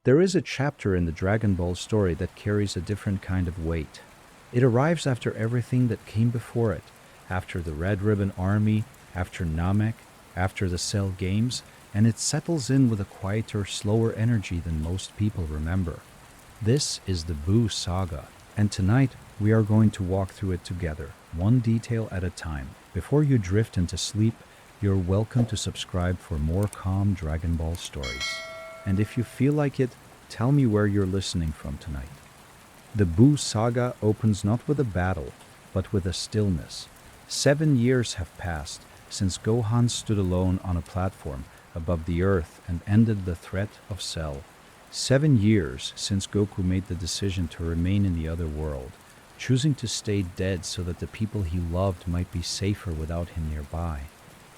There is a chapter in the Dragon Ball story that carries a different kind of weight. It arrives after everything that came before it, after the Red Ribbon Army, after Namek, after the Cell Games, and it settles in with a quieter, slower energy than most people remember. This is the Buu Saga, and tonight we are going to walk through it together, one detail at a time. Before you drift into sleep, you're welcome to subscribe for more calm Dragon Ball stories. And if you feel like it, tell me where you're listening from tonight. The Buu Saga opens not with a battle, but with a stillness. 7 years have passed since Gohan stood alone on a platform above the earth and ended the threat of Cell. 7 years since Goku made the decision to remain in the other world, choosing to stay dead so that the people he loved might be safer without him nearby.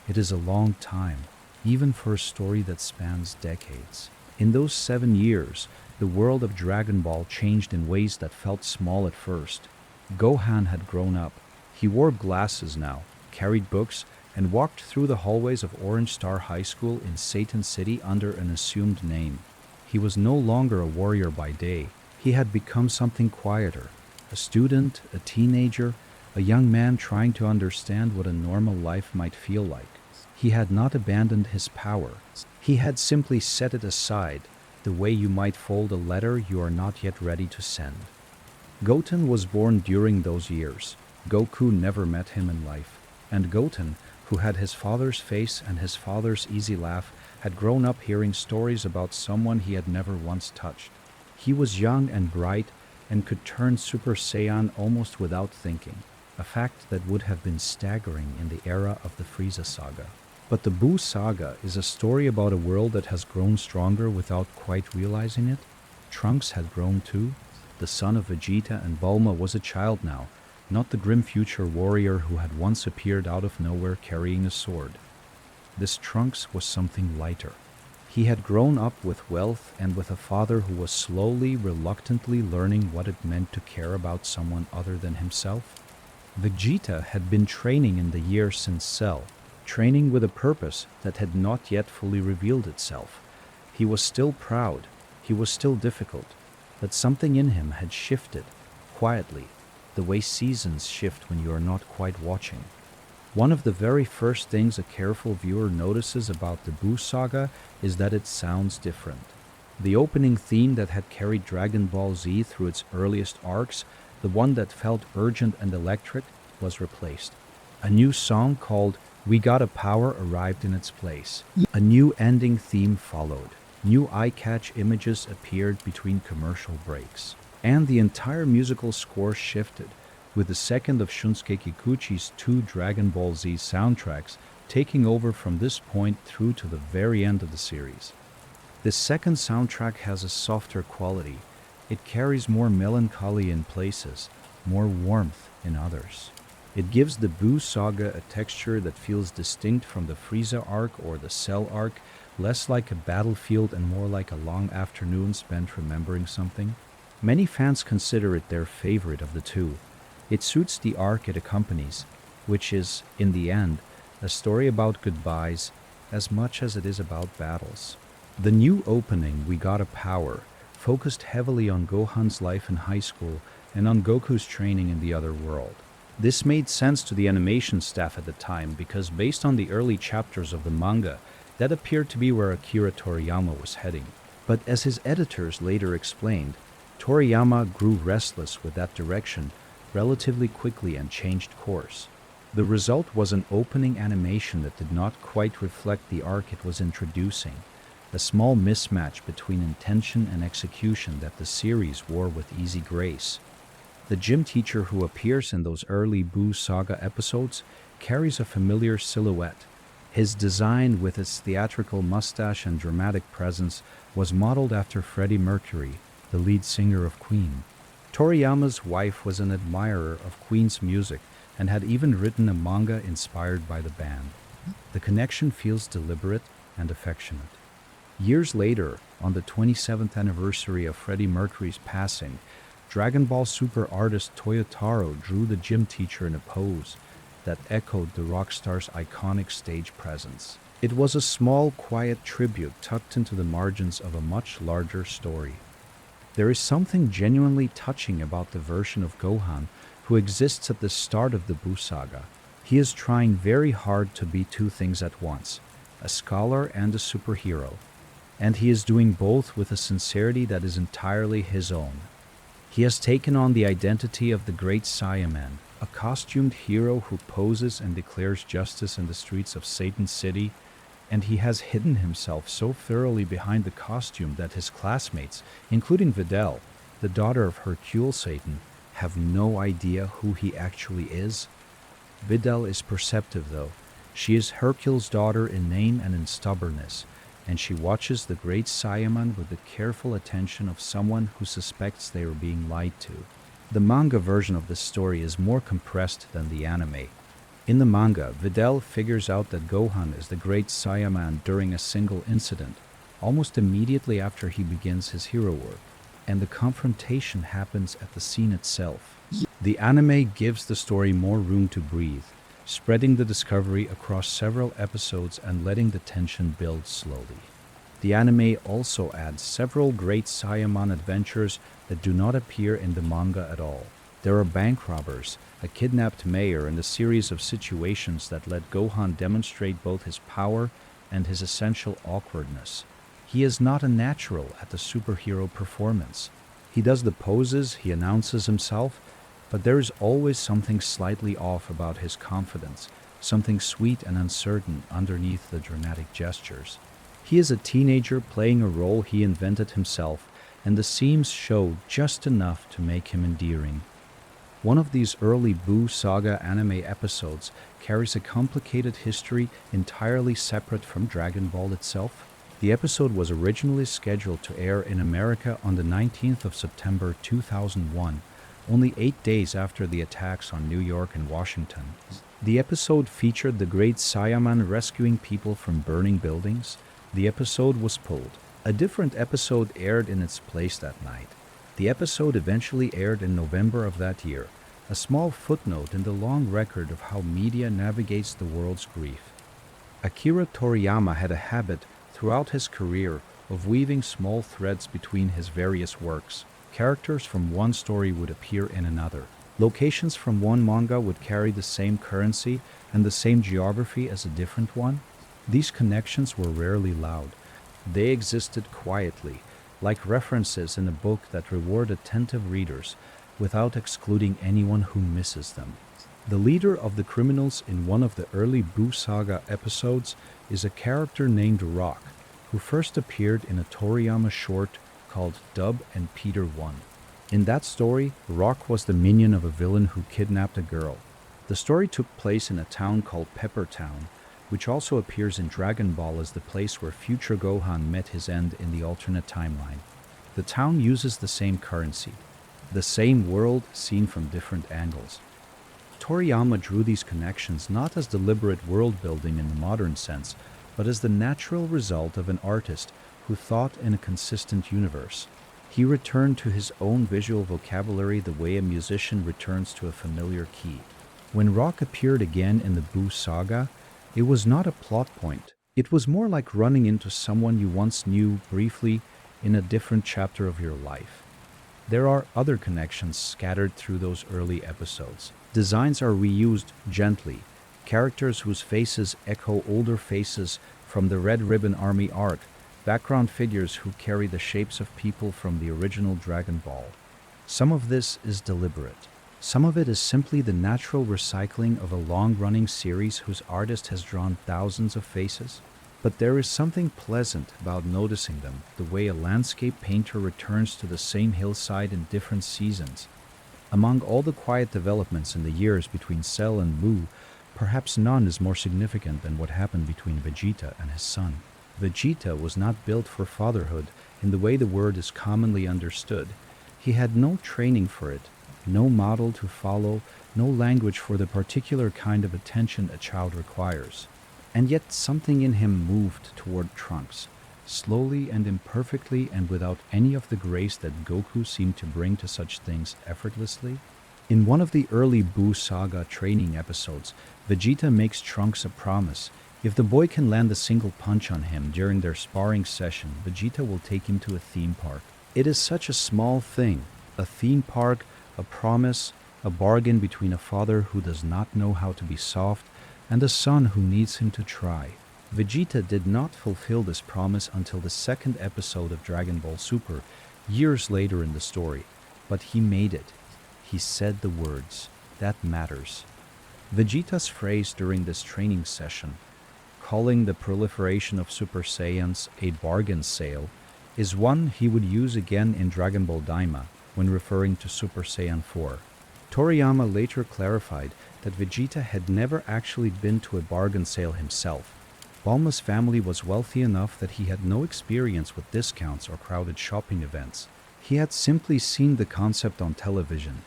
It is a long time, even for a story that spans decades. In those 7 years, the world of Dragon Ball changed in ways that felt small at first. Gohan had grown up. He wore glasses now, carried books, and walked through the hallways of Orange Star High School in Satan City under an assumed name. He was no longer a warrior by day. He had become something quieter. A student, a teenager, a young man trying to understand what a normal life might feel like. He had not abandoned his power. He had simply set it aside, the way you might fold a letter you are not yet ready to send. Goten was born during those years. Goku never met him in life. And Goten, who had his father's face and his father's easy laugh, had grown up hearing stories about someone he had never once touched. He was young and bright and could turn Super Saiyan almost without thinking, a fact that would have been staggering in the era of the Frieza saga. But the Buu Saga is a story about a world that has grown stronger without quite realizing it. Trunks had grown too. The son of Vegeta and Bulma was a child now, not the grim future warrior who had once appeared out of nowhere carrying a sword. This Trunks was something lighter. He had grown up with wealth and with a father who was slowly, reluctantly learning what it meant to care about someone other than himself. Vegeta had been training in the years since Cell, training with a purpose that had not yet fully revealed itself. He was still proud, he was still difficult, but something in him had shifted, quietly, the way seasons shift when you are not quite watching. One of the very first things a careful viewer notices about the Buu Saga is that it sounds different. The opening theme that had carried Dragon Ball Z through its earliest arcs, the one that felt urgent and electric, was replaced. A new song called We Gotta Power arrived in its place. A new ending theme followed. New eye-catch images appeared between commercial breaks. And the entire musical score shifted, with the second of Shunsuke Kikuchi's 2 Dragon Ball Z soundtracks taking over from this point through to the very end of the series. This second soundtrack has a softer quality. It carries more melancholy in places, more warmth in others. It gives the Buu Saga a texture that feels distinct from the Frieza arc or the Cell arc, less like a battlefield and more like a long afternoon spent remembering something. Many fans consider it their favorite of the two. It suits the arc it accompanies, which is, in the end, a story about goodbyes as much as it is about battles. The new opening, We Gotta Power, focused heavily on Gohan's life in high school and on Goku's training in the other world. This made sense to the animation staff at the time because based on the early chapters of the manga, that appeared to be where Akira Toriyama was heading. But as his editors later explained, Toriyama grew restless with that direction relatively quickly and changed course. The result was an opening animation that did not quite reflect the arc it was introducing, a small mismatch between intention and execution that the series wore with easy grace. The gym teacher who appears in those early Buu Saga episodes carries a familiar silhouette. His design, with its theatrical mustache and dramatic presence, was modeled after Freddie Mercury, the lead singer of Queen. Toriyama's wife was an admirer of Queen's music and had even written a manga inspired by the band. The connection feels deliberate and affectionate. Years later, on the 27th anniversary of Freddie Mercury's passing, Dragon Ball Super artist Toyotaro drew the gym teacher in a pose that echoed the rock star's iconic stage presence. It was a small, quiet tribute tucked into the margins of a much larger story. There is something genuinely touching about the version of Gohan who exists at the start of the Buu Saga. He is trying very hard to be two things at once, a scholar and a superhero, and he is doing both with a sincerity that is entirely his own. He has taken on the identity of the great Saiyan, a costumed hero who poses and declares justice in the streets of Satan City, and he has hidden himself so thoroughly behind the costume that his classmates, including Videl, the daughter of Hercule Satan, have no idea who he actually is. Videl is perceptive though. She is Hercule's daughter in name and in stubbornness, and she watches the great Saiyaman with the careful attention of someone who suspects they are being lied to. The manga version of this story is more compressed than the anime. In the manga, Videl figures out that Gohan is the great Saiyaman during a single incident, almost immediately after he begins his hero work, and the confrontation happens at the scene itself. The anime gives the story more room to breathe, spreading the discovery across several episodes and letting the tension build slowly. The anime also adds several great Saiyaman adventures that do not appear in the manga at all. There are bank robbers, a kidnapped mayor, and a series of situations that let Gohan demonstrate both his power and his essential awkwardness. He is not a natural at the superhero performance. He does the poses, he announces himself, but there is always something slightly off about his confidence, something sweet and uncertain underneath the dramatic gestures. He is a teenager playing a role he invented himself, and the seams show just enough to make him endearing. One of these early Buu Saga anime episodes carries a complicated history entirely separate from Dragon Ball itself. The episode was originally scheduled to air in America on the 19th of September 2001, only 8 days after the attacks on New York and Washington. The episode featured the great Saiyaman rescuing people from burning buildings. The episode was pulled. A different episode aired in its place that night. The episode eventually aired in November of that year, a small footnote in the long record of how media navigates the world's grief. Akira Toriyama had a habit throughout his career of weaving small threads between his various works. Characters from one story would appear in another. Locations from one manga would carry the same currency and the same geography as a different one. These connections were rarely loud. They existed quietly, like references in a book that reward attentive readers without excluding anyone who misses them. The leader of the criminals in one of the early Buu Saga episodes is a character named Rock, who first appeared in a Toriyama short called Dub and Peter 1. In that story, Rock was the minion of a villain who kidnapped a girl. The story took place in a town called Pepper Town, which also appears in Dragon Ball as the place where future Gohan met his end in the alternate timeline. The town uses the same currency, the same world seen from different angles. Toriyama drew these connections not as deliberate world building in the modern sense, but as the natural result of an artist who thought in a consistent universe. He returned to his own visual vocabulary the way a musician returns to a familiar key. When Rock appeared again in the Buu Saga, it was not a plot point. It was more like running into someone you once knew briefly in a different chapter of your life. There are other connections scattered through those early episodes. Designs are reused gently, characters whose faces echo older faces from the Red Ribbon Army arc, background figures who carry the shapes of people from the original Dragon Ball. Some of this is deliberate. Some of it is simply the natural recycling of a long-running series whose artist has drawn thousands of faces. But there is something pleasant about noticing them, the way a landscape painter returns to the same hillside in different seasons. Among all the quiet developments in the years between Cell and Buu, perhaps none is more significant than what happened between Vegeta and his son. Vegeta was not built for fatherhood in the way the word is commonly understood. He had no training for it, no model to follow, no language for the particular kind of attention a child requires. And yet something in him moved toward Trunks, slowly and imperfectly and without any of the grace that Goku seemed to bring to such things effortlessly. In one of the early Buu Saga training episodes, Vegeta makes Trunks a promise. If the boy can land a single punch on him during their sparring session, Vegeta will take him to a theme park. It is such a small thing, a theme park, a promise, a bargain between a father who does not know how to be soft and a son who needs him to try. Vegeta did not fulfill this promise until the second episode of Dragon Ball Super, years later in the story, but he made it. He said the words. That matters. Vegeta's phrase during this training session, calling the proliferation of Super Saiyans a bargain sale, is one he would use again in Dragon Ball Daima when referring to Super Saiyan 4. Toriyama later clarified that Vegeta had never actually been to a bargain sale himself. Bulma's family was wealthy enough that he had no experience with discounts or crowded shopping events. He had simply seen the concept on television.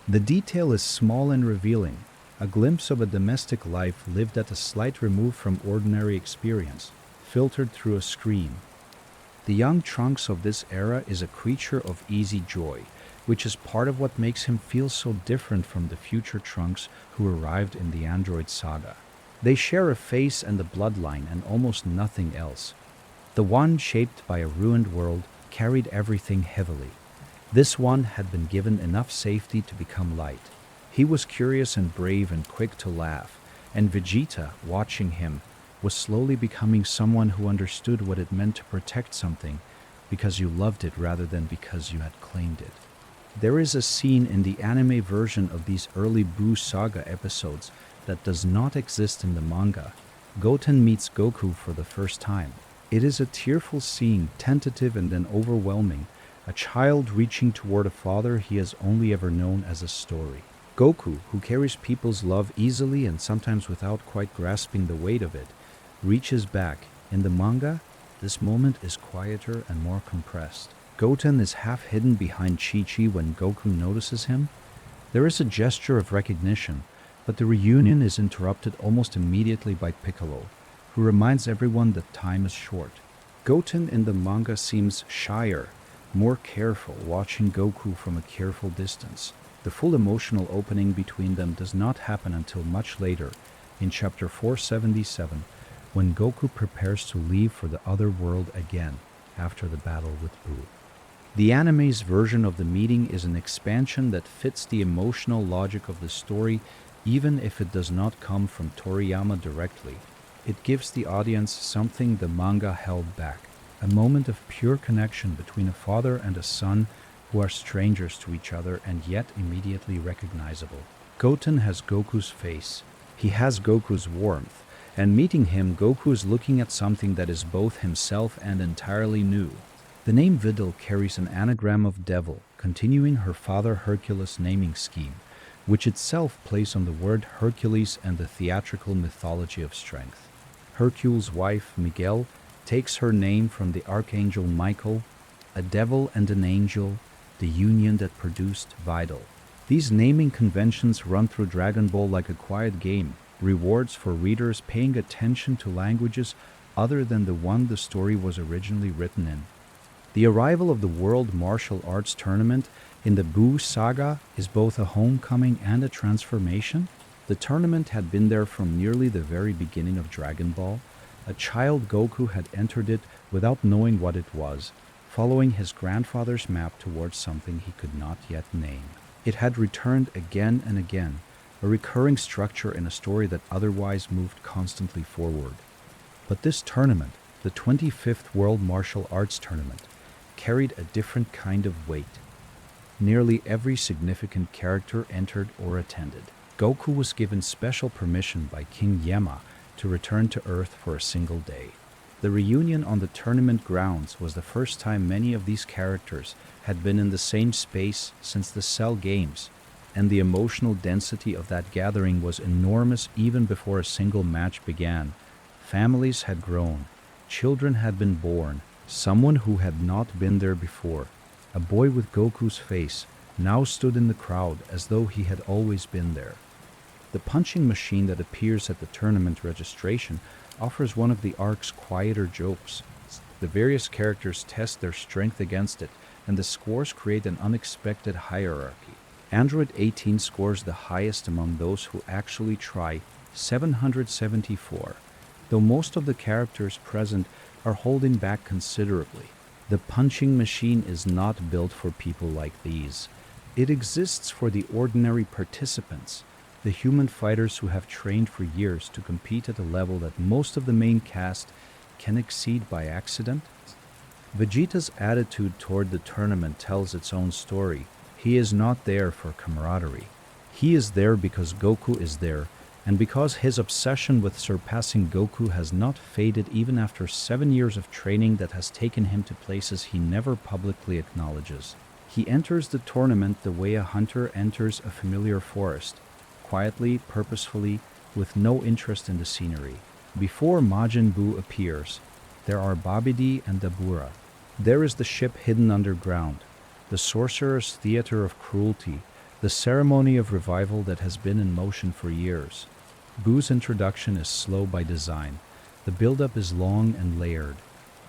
The detail is small and revealing, a glimpse of a domestic life lived at a slight remove from ordinary experience, filtered through a screen. The young Trunks of this era is a creature of easy joy, which is part of what makes him feel so different from the future Trunks who arrived in the Android saga. They share a face and a bloodline and almost nothing else. The one, shaped by a ruined world, carried everything heavily. This one had been given enough safety to become light. He was curious and brave and quick to laugh, and Vegeta, watching him, was slowly becoming someone who understood what it meant to protect something because you loved it rather than because you had claimed it. There is a scene in the anime version of these early Buu Saga episodes that does not exist in the manga. Goten meets Goku for the first time. It is a tearful scene, tentative and then overwhelming, a child reaching toward a father he has only ever known as a story. Goku, who carries people's love easily and sometimes without quite grasping the weight of it, reaches back. In the manga, this moment is quieter and more compressed. Goten is half hidden behind Chi-Chi when Goku notices him. There is a gesture of recognition, but the reunion is interrupted almost immediately by Piccolo, who reminds everyone that time is short. Goten in the manga seems shyer, more careful, watching Goku from a careful distance. The full emotional opening between them does not happen until much later, in chapter 477, when Goku prepares to leave for the other world again after the battle with Buu. The anime's version of the meeting is an expansion that fits the emotional logic of the story, even if it does not come from Toriyama directly. It gives the audience something the manga held back, a moment of pure connection between a father and a son who are strangers to each other and yet immediately recognizable. Goten has Goku's face. He has Goku's warmth, and meeting him, Goku is looking at something that is both himself and entirely new. The name Videl carries an anagram of devil, continuing her father Hercules' naming scheme, which itself plays on the word Hercules and the theatrical mythology of strength. Hercule's wife, Miguel, takes her name from the archangel Michael, a devil and an angel, the union that produced Videl. These naming conventions run through Dragon Ball like a quiet game, rewards for readers paying attention to languages other than the one the story was originally written in. The arrival of the World Martial Arts Tournament in the Buu Saga is both a homecoming and a transformation. The tournament had been there from nearly the very beginning of Dragon Ball. A child Goku had entered it without knowing what it was, following his grandfather's map towards something he could not yet name. It had returned again and again, a recurring structure in a story that otherwise moved constantly forward. But this tournament, the 25th World Martial Arts Tournament, carried a different kind of weight. Nearly every significant character entered or attended. Goku was given special permission by King Yama to return to Earth for a single day. The reunion on the tournament grounds was the first time many of these characters had been in the same space since the Cell Games, and the emotional density of that gathering was enormous even before a single match began. Families had grown, children had been born, someone who had not been there before, a boy with Goku's face, now stood in the crowd as though he had always been there. The punching machine that appears at the tournament registration offers one of the arc's quieter jokes. The various characters test their strength against it, and the scores create an unexpected hierarchy. Android 18 scores the highest among those who actually try, 774. though most of the characters present are holding back considerably. The punching machine is not built for people like these. It exists for the ordinary participants, the human fighters who have trained for years to compete at a level that most of the main cast can exceed by accident. Vegeta's attitude toward the tournament tells its own story. He is not there for camaraderie. He is there because Goku is there, and because his obsession with surpassing Goku has not faded even after 7 years of training that has taken him to places he never publicly acknowledges. He enters the tournament the way a hunter enters a familiar forest, quietly, purposefully, with no interest in the scenery. Before Majin Buu appears, there are Babidi and Dabura. There is the ship hidden underground, the sorcerer's theater of cruelty, the ceremony of revival that has been in motion for years. Buu's introduction is slow by design. The build-up is long and layered,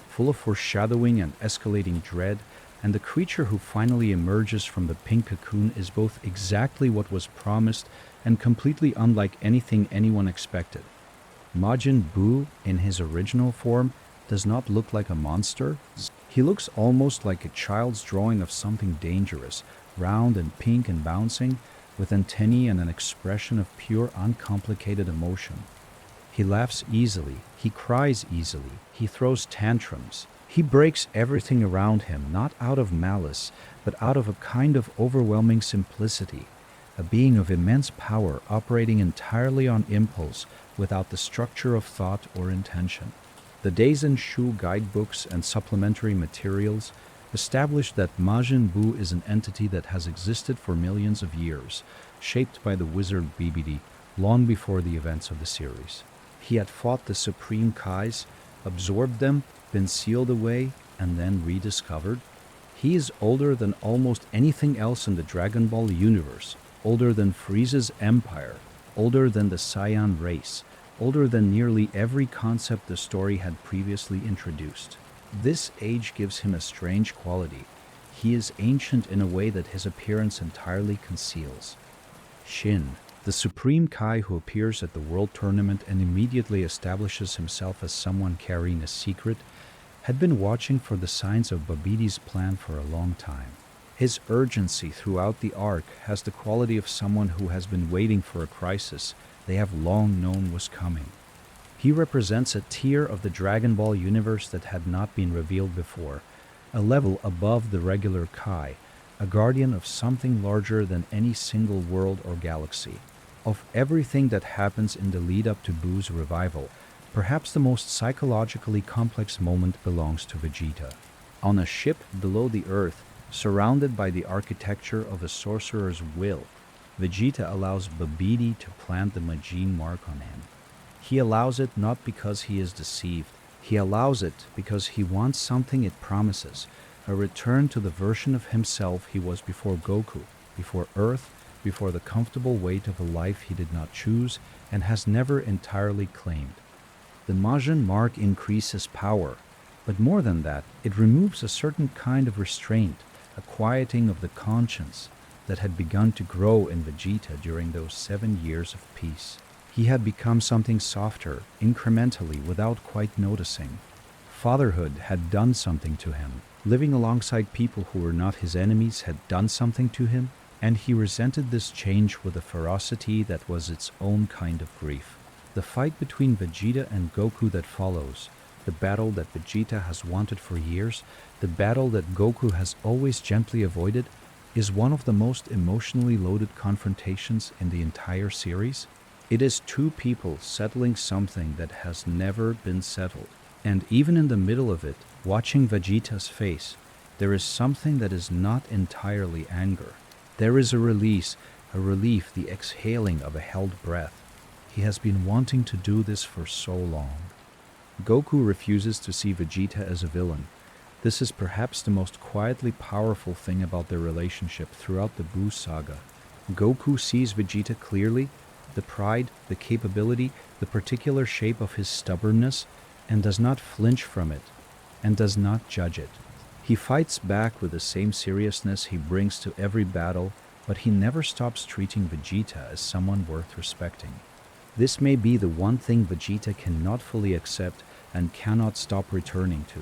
full of foreshadowing and escalating dread, and the creature who finally emerges from the pink cocoon is both exactly what was promised and completely unlike anything anyone expected. Majin Buu, in his original form, does not look like a monster. He looks almost like a child's drawing of something dangerous, round and pink and bouncing, with antennae and an expression of pure, uncomplicated emotion. He laughs easily, he cries easily, he throws tantrums. He breaks everything around him, not out of malice, but out of a kind of overwhelming simplicity, a being of immense power operating entirely on impulse without the structure of thought or intention. The Daisen-shu guidebooks and supplementary materials establish that Majin Buu is an entity that has existed for millions of years, shaped by the wizard Babidi long before the events of the series. He had fought the Supreme Kais, absorbed them, been sealed away, and then rediscovered. He is older than almost anything else in the Dragon Ball universe, older than Frieza's empire, older than the Saiyan race, older than nearly every concept the story had previously introduced. This age gives him a strange quality. He is ancient in a way that his appearance entirely conceals. Shin, the Supreme Kai who appears at the World Tournament and immediately establishes himself as someone carrying a secret, had been watching for the signs of Babidi's plan for a long time. His urgency throughout the arc has the quality of someone who has been waiting for a crisis they have long known was coming. He represents a tier of the Dragon Ball universe that had not been revealed before, a level above the regular Kai, a guardian of something larger than any single world or galaxy. Of everything that happens in the lead-up to Buu's revival, perhaps the most psychologically complex moment belongs to Vegeta. On a ship below the Earth, surrounded by the architecture of a sorcerer's will, Vegeta allows Babidi to plant the Majin mark on him. He allows it not because he is deceived. He allows it because he wants something it promises, a return to the version of himself he was before Goku, before Earth, before the comfortable weight of a life he did not choose and has never entirely claimed. The Majin mark increases power, but more than that, it removes a certain kind of restraint, a quieting of the conscience that had begun to grow in Vegeta during those 7 years of peace. He had become something softer, incrementally, without quite noticing. Fatherhood had done something to him. Living alongside people who were not his enemies had done something to him, and he resented this change with a ferocity that was its own kind of grief. The fight between Vegeta and Goku that follows, the battle that Vegeta has wanted for years, the battle that Goku has always gently avoided, is one of the most emotionally loaded confrontations in the entire series. It is two people settling something that has never been settled. And even in the middle of it, watching Vegeta's face, there is something that is not entirely anger. There is a release, a relief, the exhaling of a held breath. He has been wanting to do this for so long. Goku refuses to see Vegeta as a villain. This is perhaps the most quietly powerful thing about their relationship throughout the Buu Saga. Goku sees Vegeta clearly, the pride, the capability, the particular shape of his stubbornness, and does not flinch from it, and does not judge it. He fights back with the same seriousness he brings to every battle, but he never stops treating Vegeta as someone worth respecting. This may be the one thing Vegeta cannot fully accept and cannot stop returning to.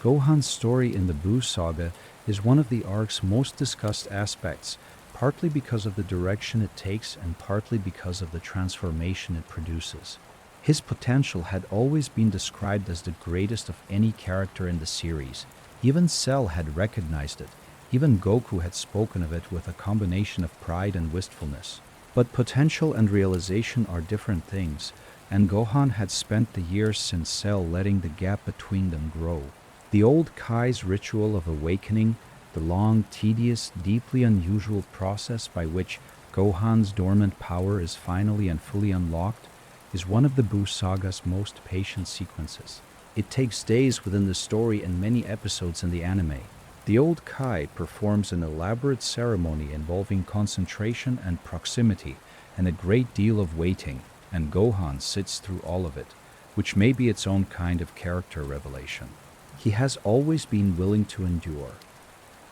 Gohan's story in the Buu Saga is one of the arc's most discussed aspects, partly because of the direction it takes and partly because of the transformation it produces. His potential had always been described as the greatest of any character in the series. Even Cell had recognized it. Even Goku had spoken of it with a combination of pride and wistfulness. But potential and realization are different things, and Gohan had spent the years since Cell letting the gap between them grow. The old Kai's ritual of awakening, the long, tedious, deeply unusual process by which Gohan's dormant power is finally and fully unlocked, is one of the Buu Saga's most patient sequences. It takes days within the story and many episodes in the anime. The old Kai performs an elaborate ceremony involving concentration and proximity and a great deal of waiting, and Gohan sits through all of it, which may be its own kind of character revelation. He has always been willing to endure.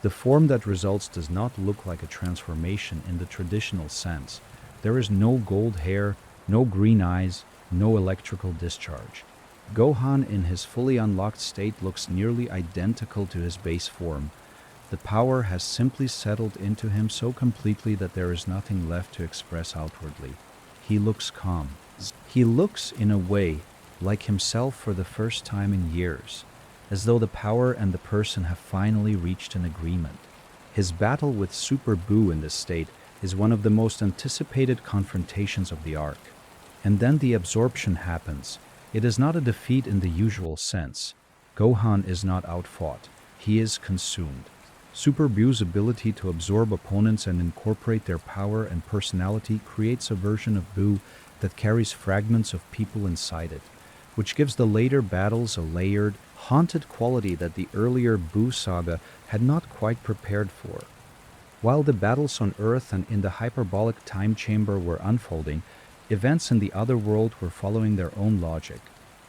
The form that results does not look like a transformation in the traditional sense. There is no gold hair, no green eyes, no electrical discharge. Gohan in his fully unlocked state looks nearly identical to his base form. The power has simply settled into him so completely that there is nothing left to express outwardly. He looks calm. He looks, in a way, like himself for the first time in years, as though the power and the person have finally reached an agreement. His battle with Super Buu in this state is one of the most anticipated confrontations of the arc. And then the absorption happens. It is not a defeat in the usual sense. Gohan is not outfought. He is consumed. Super Buu's ability to absorb opponents and incorporate their power and personality creates a version of Buu that carries fragments of people inside it, which gives the later battles a layered, haunted quality that the earlier Buu Saga had not quite prepared for. While the battles on Earth and in the hyperbolic time chamber were unfolding, events in the other world were following their own logic.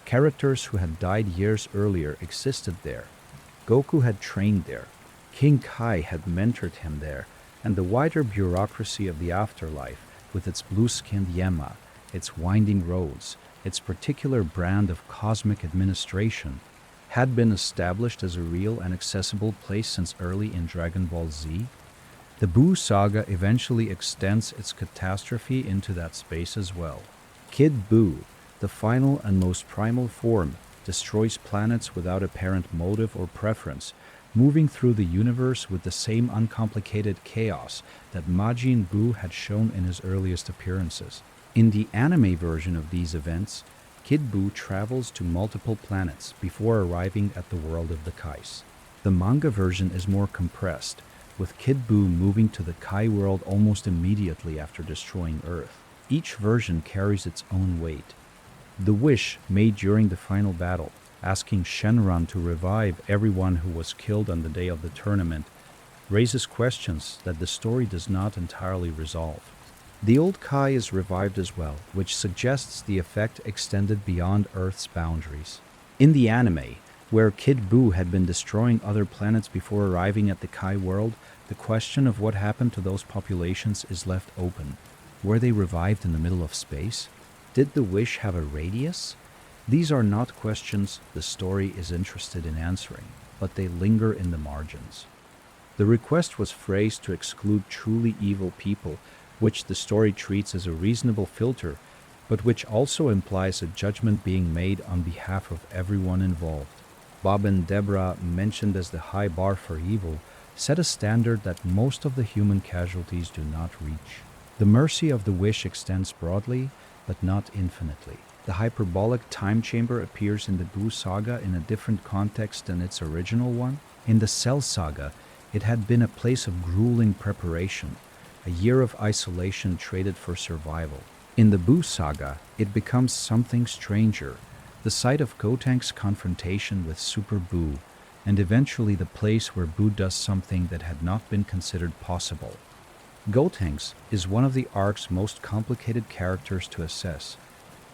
Characters who had died years earlier existed there. Goku had trained there. King Kai had mentored him there, and the wider bureaucracy of the afterlife, with its blue-skinned Yama, its winding roads, its particular brand of cosmic administration, had been established as a real and accessible place since early in Dragon Ball Z. The Buu Saga eventually extends its catastrophe into that space as well. Kid Buu, the final and most primal form, destroys planets without apparent motive or preference, moving through the universe with the same uncomplicated chaos that Majin Buu had shown in his earliest appearances. In the anime version of these events, Kid Buu travels to multiple planets before arriving at the world of the Kais. The manga version is more compressed, with Kid Buu moving to the Kai world almost immediately after destroying Earth. Each version carries its own weight. The wish made during the final battle, asking Shenron to revive everyone who was killed on the day of the tournament, raises questions that the story does not entirely resolve. The old Kai is revived as well, which suggests the effect extended beyond Earth's boundaries. In the anime, where Kid Buu had been destroying other planets before arriving at the Kai world, the question of what happened to those populations is left open. Were they revived in the middle of space? Did the wish have a radius? These are not questions the story is interested in answering, but they linger in the margins. The request was phrased to exclude truly evil people, which the story treats as a reasonable filter, but which also implies a judgment being made on behalf of everyone involved. Bob and Deborah, mentioned as the high bar for evil, set a standard that most of the human casualties do not reach. The mercy of the wish extends broadly, but not infinitely. The hyperbolic time chamber appears in the Buu Saga in a different context than its original one. In the Cell Saga, it had been a place of grueling preparation, a year of isolation traded for survival. In the Buu Saga, it becomes something stranger, the site of Gotenks' confrontation with Super Buu, and eventually the place where Buu does something that had not been considered possible. Gotenks is one of the arc's most complicated characters to assess.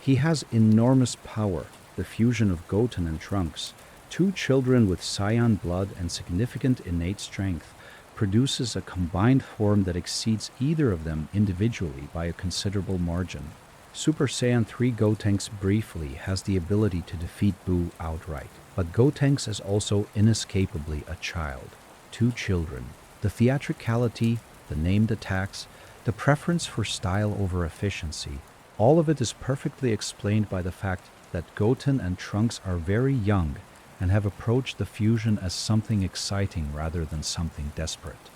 He has enormous power, the fusion of Goten and Trunks, two children with Saiyan blood and significant innate strength, produces a combined form that exceeds either of them individually by a considerable margin. Super Saiyan 3 Gotenks briefly has the ability to defeat Buu outright, but Gotenks is also inescapably a child. Two children. The theatricality, the named attacks, the preference for style over efficiency, all of it is perfectly explained by the fact that Goten and Trunks are very young and have approached the fusion as something exciting rather than something desperate.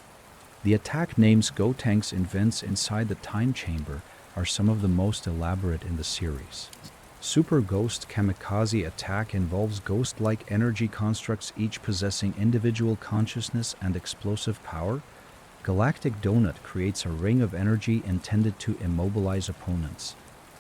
The attack names Gotenks invents inside the time chamber are some of the most elaborate in the series. Super Ghost Kamikaze attack involves ghost-like energy constructs each possessing individual consciousness and explosive power. Galactic Donut creates a ring of energy intended to immobilize opponents.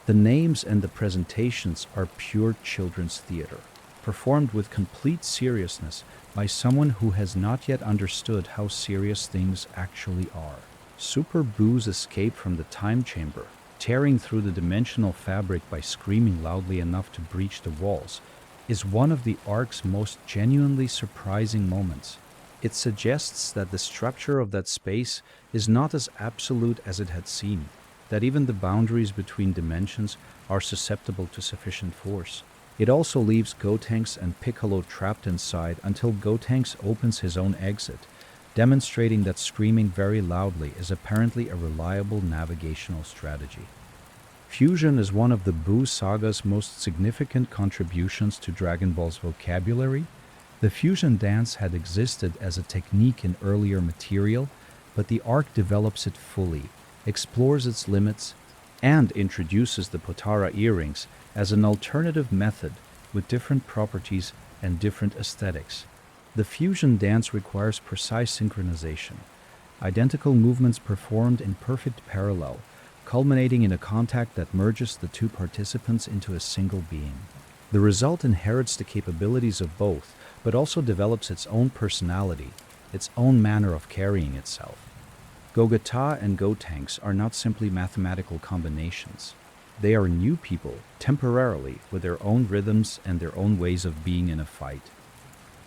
The names and the presentations are pure children's theater, performed with complete seriousness by someone who has not yet understood how serious things actually are. Super Buu's escape from the time chamber, tearing through the dimensional fabric by screaming loudly enough to breach the walls, is one of the arc's most genuinely surprising moments. It suggests that the structure of that space is not as absolute as it had seemed, that even the boundaries between dimensions are susceptible to sufficient force. It also leaves Gotenks and Piccolo trapped inside until Gotenks opens his own exit, demonstrating that screaming very loudly is apparently a reliable navigational strategy. Fusion is one of the Buu Saga's most significant contributions to Dragon Ball's vocabulary. The fusion dance had existed as a technique in earlier material, but the arc develops it fully, explores its limits, and introduces the Potara earrings as an alternative method with different properties and different aesthetics. The fusion dance requires precise synchronization, identical movements performed in perfect parallel, culminating in a contact that merges the two participants into a single being. The result inherits the capabilities of both, but also develops its own personality, its own manner of carrying itself. Gogeta and Gotenks are not simply mathematical combinations. They are new people, temporarily, with their own rhythms and their own ways of being in a fight.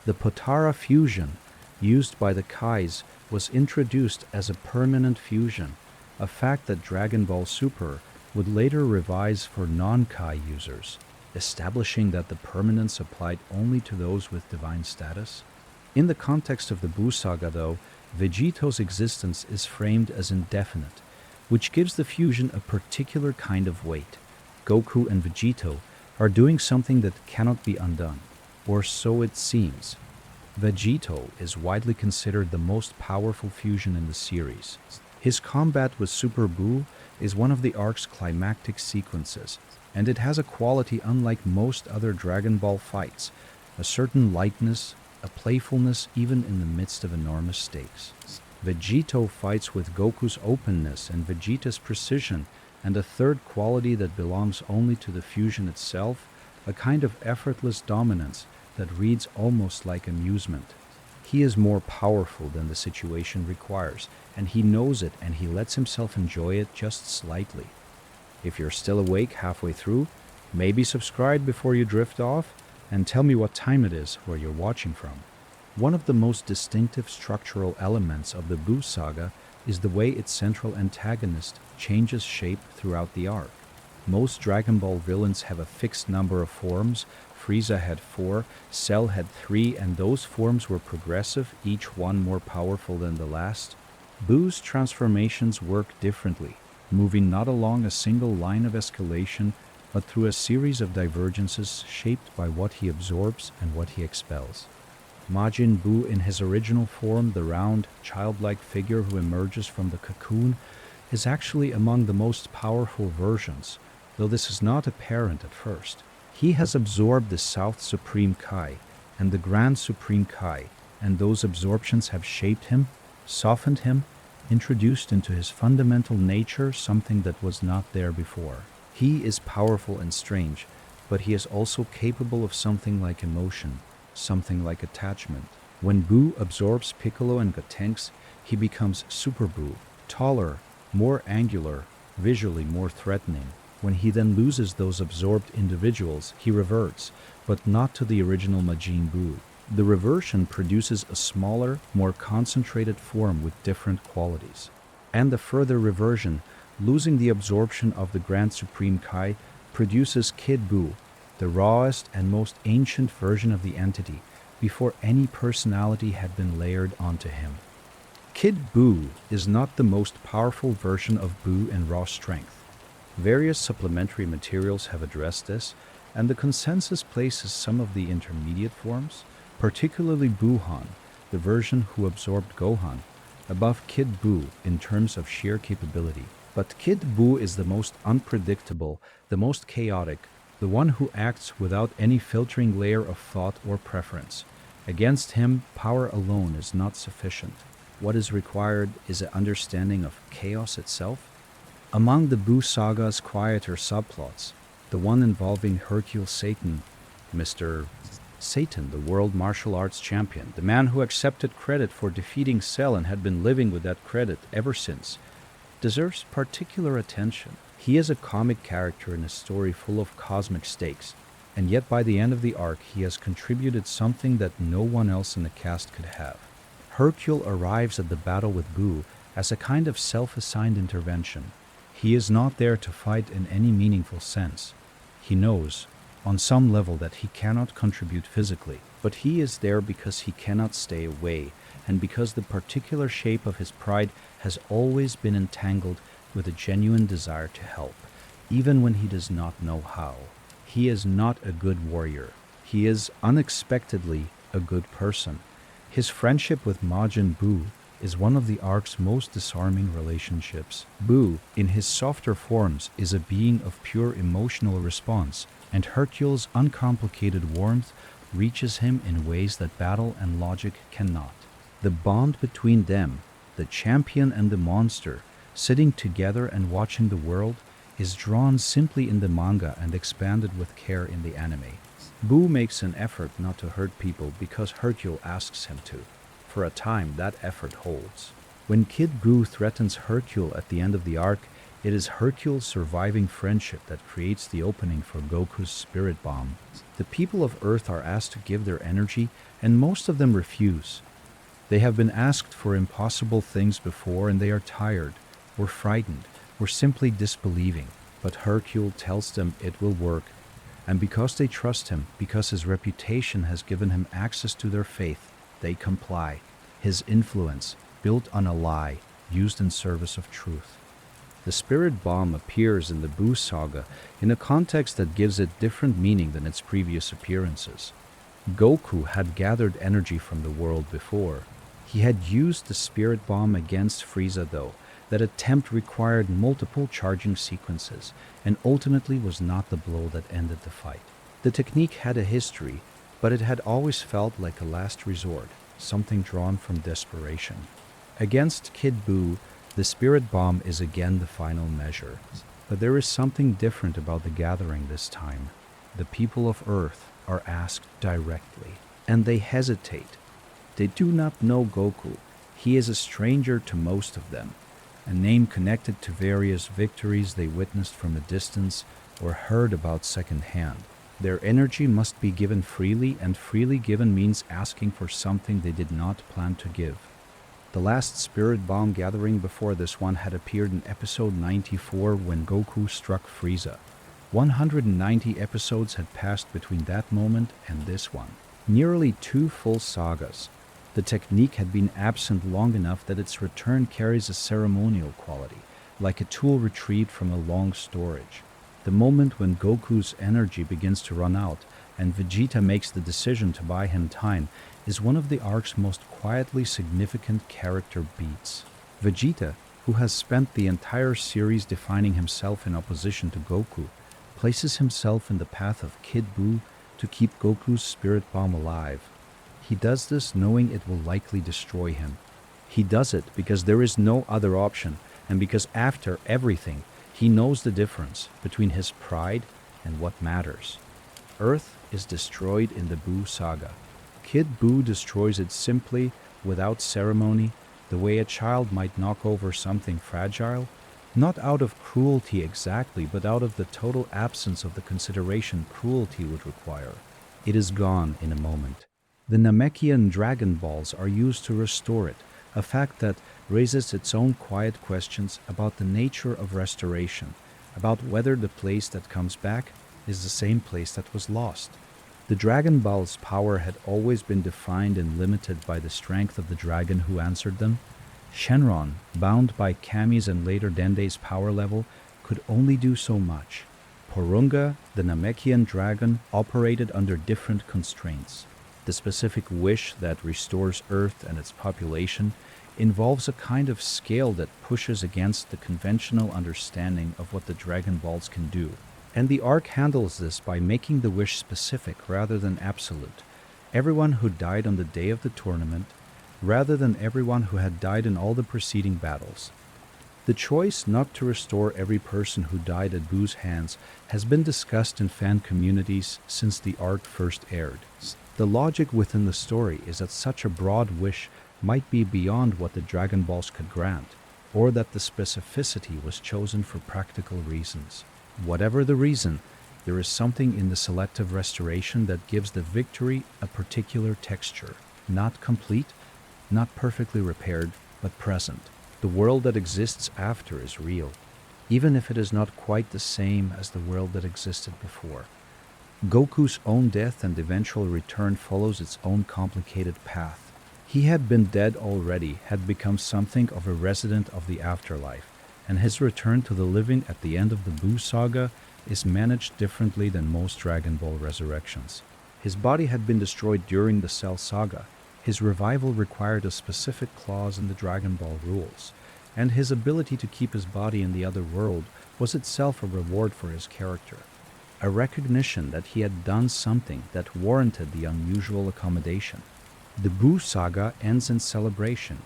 The Potara fusion, used by the Kais, was introduced as a permanent fusion, a fact that Dragon Ball Super would later revise for non-Kai users, establishing that the permanence applied only to those with divine status. In the context of the Buu Saga, though, Vegito's existence is framed as indefinite, which gives the fusion a particular kind of weight. Goku and Vegito are doing something that cannot be undone, or so it seems. Vegito is widely considered the most powerful fusion in the series. His combat with Super Buu is one of the arc's climactic sequences, and it has a quality unlike most other Dragon Ball fights, a certain lightness, a playfulness even in the midst of enormous stakes. Vegito fights with Goku's openness and Vegeta's precision, and a third quality that belongs only to the fusion itself, a kind of effortless dominance that reads almost like amusement. He is more powerful than the situation requires, and he knows it, and he lets himself enjoy it just slightly. If you're still awake halfway through, maybe subscribe before you drift off, and tell me what time it is where you're watching from. One of the most distinctive structural elements of the Buu Saga is the way its central antagonist changes shape throughout the arc. Most Dragon Ball villains have a fixed number of forms. Frieza had 4, Cell had 3, and those forms were progressive, each one more powerful than the last. Buu's transformations work differently, moving not along a single line of escalation, but through a series of divergences shaped by what he absorbs and what he expels. Majin Buu in his original form, the round, childlike figure who emerges from the cocoon, is actually among the most powerful versions, though this is not apparent at first. He has absorbed the South Supreme Kai and the Grand Supreme Kai, and those absorptions have shaped him, softened him, introduced into his fundamental nature something that was not there before. He is powerful and strange, but he is also capable of something like emotion, something like attachment. When Buu absorbs Piccolo and Gotenks, he becomes Super Buu, taller, more angular, visually more threatening. When he then loses those absorbed individuals, he reverts, but not to the original Majin Buu. The reversion produces a smaller, more concentrated form with different qualities. And the further reversion Losing the absorption of the Grand Supreme Kai produces Kid Buu, the rawest and most ancient version of the entity, before any personality had been layered onto him. Kid Buu is not the most powerful version of Buu in raw strength. Various supplementary materials have addressed this, and the consensus places some of the intermediate forms, particularly Buuhan, the version who absorbed Gohan, above Kid Buu in terms of sheer capability. But Kid Buu is the most unpredictable, the most chaotic, the one who acts without any filtering layer of thought or preference. Against him, power alone is not sufficient. What is required is an understanding of chaos itself. Among the Buu Saga's quieter subplots, the one involving Hercule Satan, Mr. Satan, the world martial arts champion, the man who accepted credit for defeating Cell and had been living with that credit ever since, deserves particular attention. He is a comic character in a story full of cosmic stakes, and yet by the end of the arc he has contributed something that no one else in the cast could have. Hercule arrives at the battle with Buu as a kind of self-assigned intervention. He is not there to fight in any meaningful sense. He knows, on some level, that he cannot contribute physically, but he is there because he cannot stay away, and because the particular shape of his pride has always been entangled with a genuine desire to help, even when he does not know how. He is not a good warrior. He is unexpectedly a good person. His friendship with Majin Buu is one of the arc's most disarming relationships. Buu, in his softer forms, is a being of pure emotional response, and Hercule's uncomplicated warmth reaches him in ways that battle and logic cannot. The bond between them, the champion and the monster, sitting together and watching the world, is drawn simply in the manga and expanded with care in the anime. Buu makes an effort not to hurt people because Hercule asks him to. For a time, that effort holds. When Kid Buu threatens Hercule at the end of the arc, it is Hercule's surviving friendship that creates the opening for Goku's spirit bomb. The people of Earth are asked to give their energy, and most of them refuse. They have been asked for impossible things before, and they are tired, or frightened, or simply disbelieving. But Hercule tells them it will work, and because they trust him, because his reputation has given him access to their faith, they comply. His influence, built on a lie, used in service of truth. The spirit bomb appears in the Buu Saga in a context that gives it different meaning than its previous appearances. Goku had gathered energy from the world before. He had used the spirit bomb against Frieza, though. That attempt required multiple charging sequences, and ultimately was not the blow that ended the fight. The technique had a history, but it had always felt like a last resort, something drawn from desperation. Against Kid Buu, the spirit bomb is again the final measure. But there is something different about the gathering this time. The people of Earth are asked directly, and they hesitate. They do not know Goku. He is a stranger to most of them, a name connected to various victories they witnessed from a distance or heard about secondhand. Their energy must be given freely, and freely given means asking for something they did not plan to give. The last spirit bomb gathering before this one had appeared in episode 94 when Goku struck Frieza. 190 episodes had passed between that moment and this one. Nearly 2 full sagas. The technique had been absent long enough that its return carries a ceremonial quality, like a tool retrieved from a long storage. The moment when Goku's energy begins to run out and Vegeta makes the decision to buy him time is one of the arc's most quietly significant character beats. Vegeta, who has spent the entire series defining himself in opposition to Goku, places himself in the path of Kid Buu to keep Goku's spirit bomb alive. He does this knowing it will likely destroy him. He does it because there is no other option, and because after everything, he knows the difference between his pride and what matters. Earth is destroyed in the Buu Saga. Kid Buu destroys it simply, without ceremony, the way a child might knock over something fragile, not out of cruelty exactly, but out of the total absence of the consideration cruelty would require. It is gone in a moment. The Namekian Dragon Balls are used to restore it, a fact that raises its own quiet questions about the nature of restoration, about whether the place that comes back is the same place that was lost. The Dragon Ball's power had always been defined and limited by the strength of the dragon who answered them. Shenron, bound by Kami's and later Dende's power level, could only do so much. Porunga, the Namekian dragon, operated under different constraints. The specific wish that restores Earth and its population involves a kind of scale that pushes against the conventional understanding of what the Dragon Balls can do. And the arc handles this by making the wish specific rather than absolute. Everyone who died on the day of the tournament, rather than everyone who had died in all the preceding battles. The choice not to restore every person who died at Buu's hands has been discussed in fan communities since the arc first aired. The logic within the story is that such a broad wish might be beyond what the Dragon Balls could grant, or that the specificity was chosen for practical reasons. Whatever the reason, there is something in the selective restoration that gives the victory a particular texture, not complete, not perfectly repaired, but present. The world that exists after is real, even if it is not quite the same as the world that existed before. Goku's own death and eventual return follows its own complicated path. He had been dead already, had become something of a resident of the afterlife, and his return to the living at the end of the Buu Saga is managed differently than most Dragon Ball resurrections. His body had been destroyed during the Cell Saga. His revival required a specific clause in the Dragon Ball rules, and his ability to keep his body in the other world was itself a reward for his character, a recognition that he had done something that warranted the unusual accommodation. The Buu Saga ends in celebration.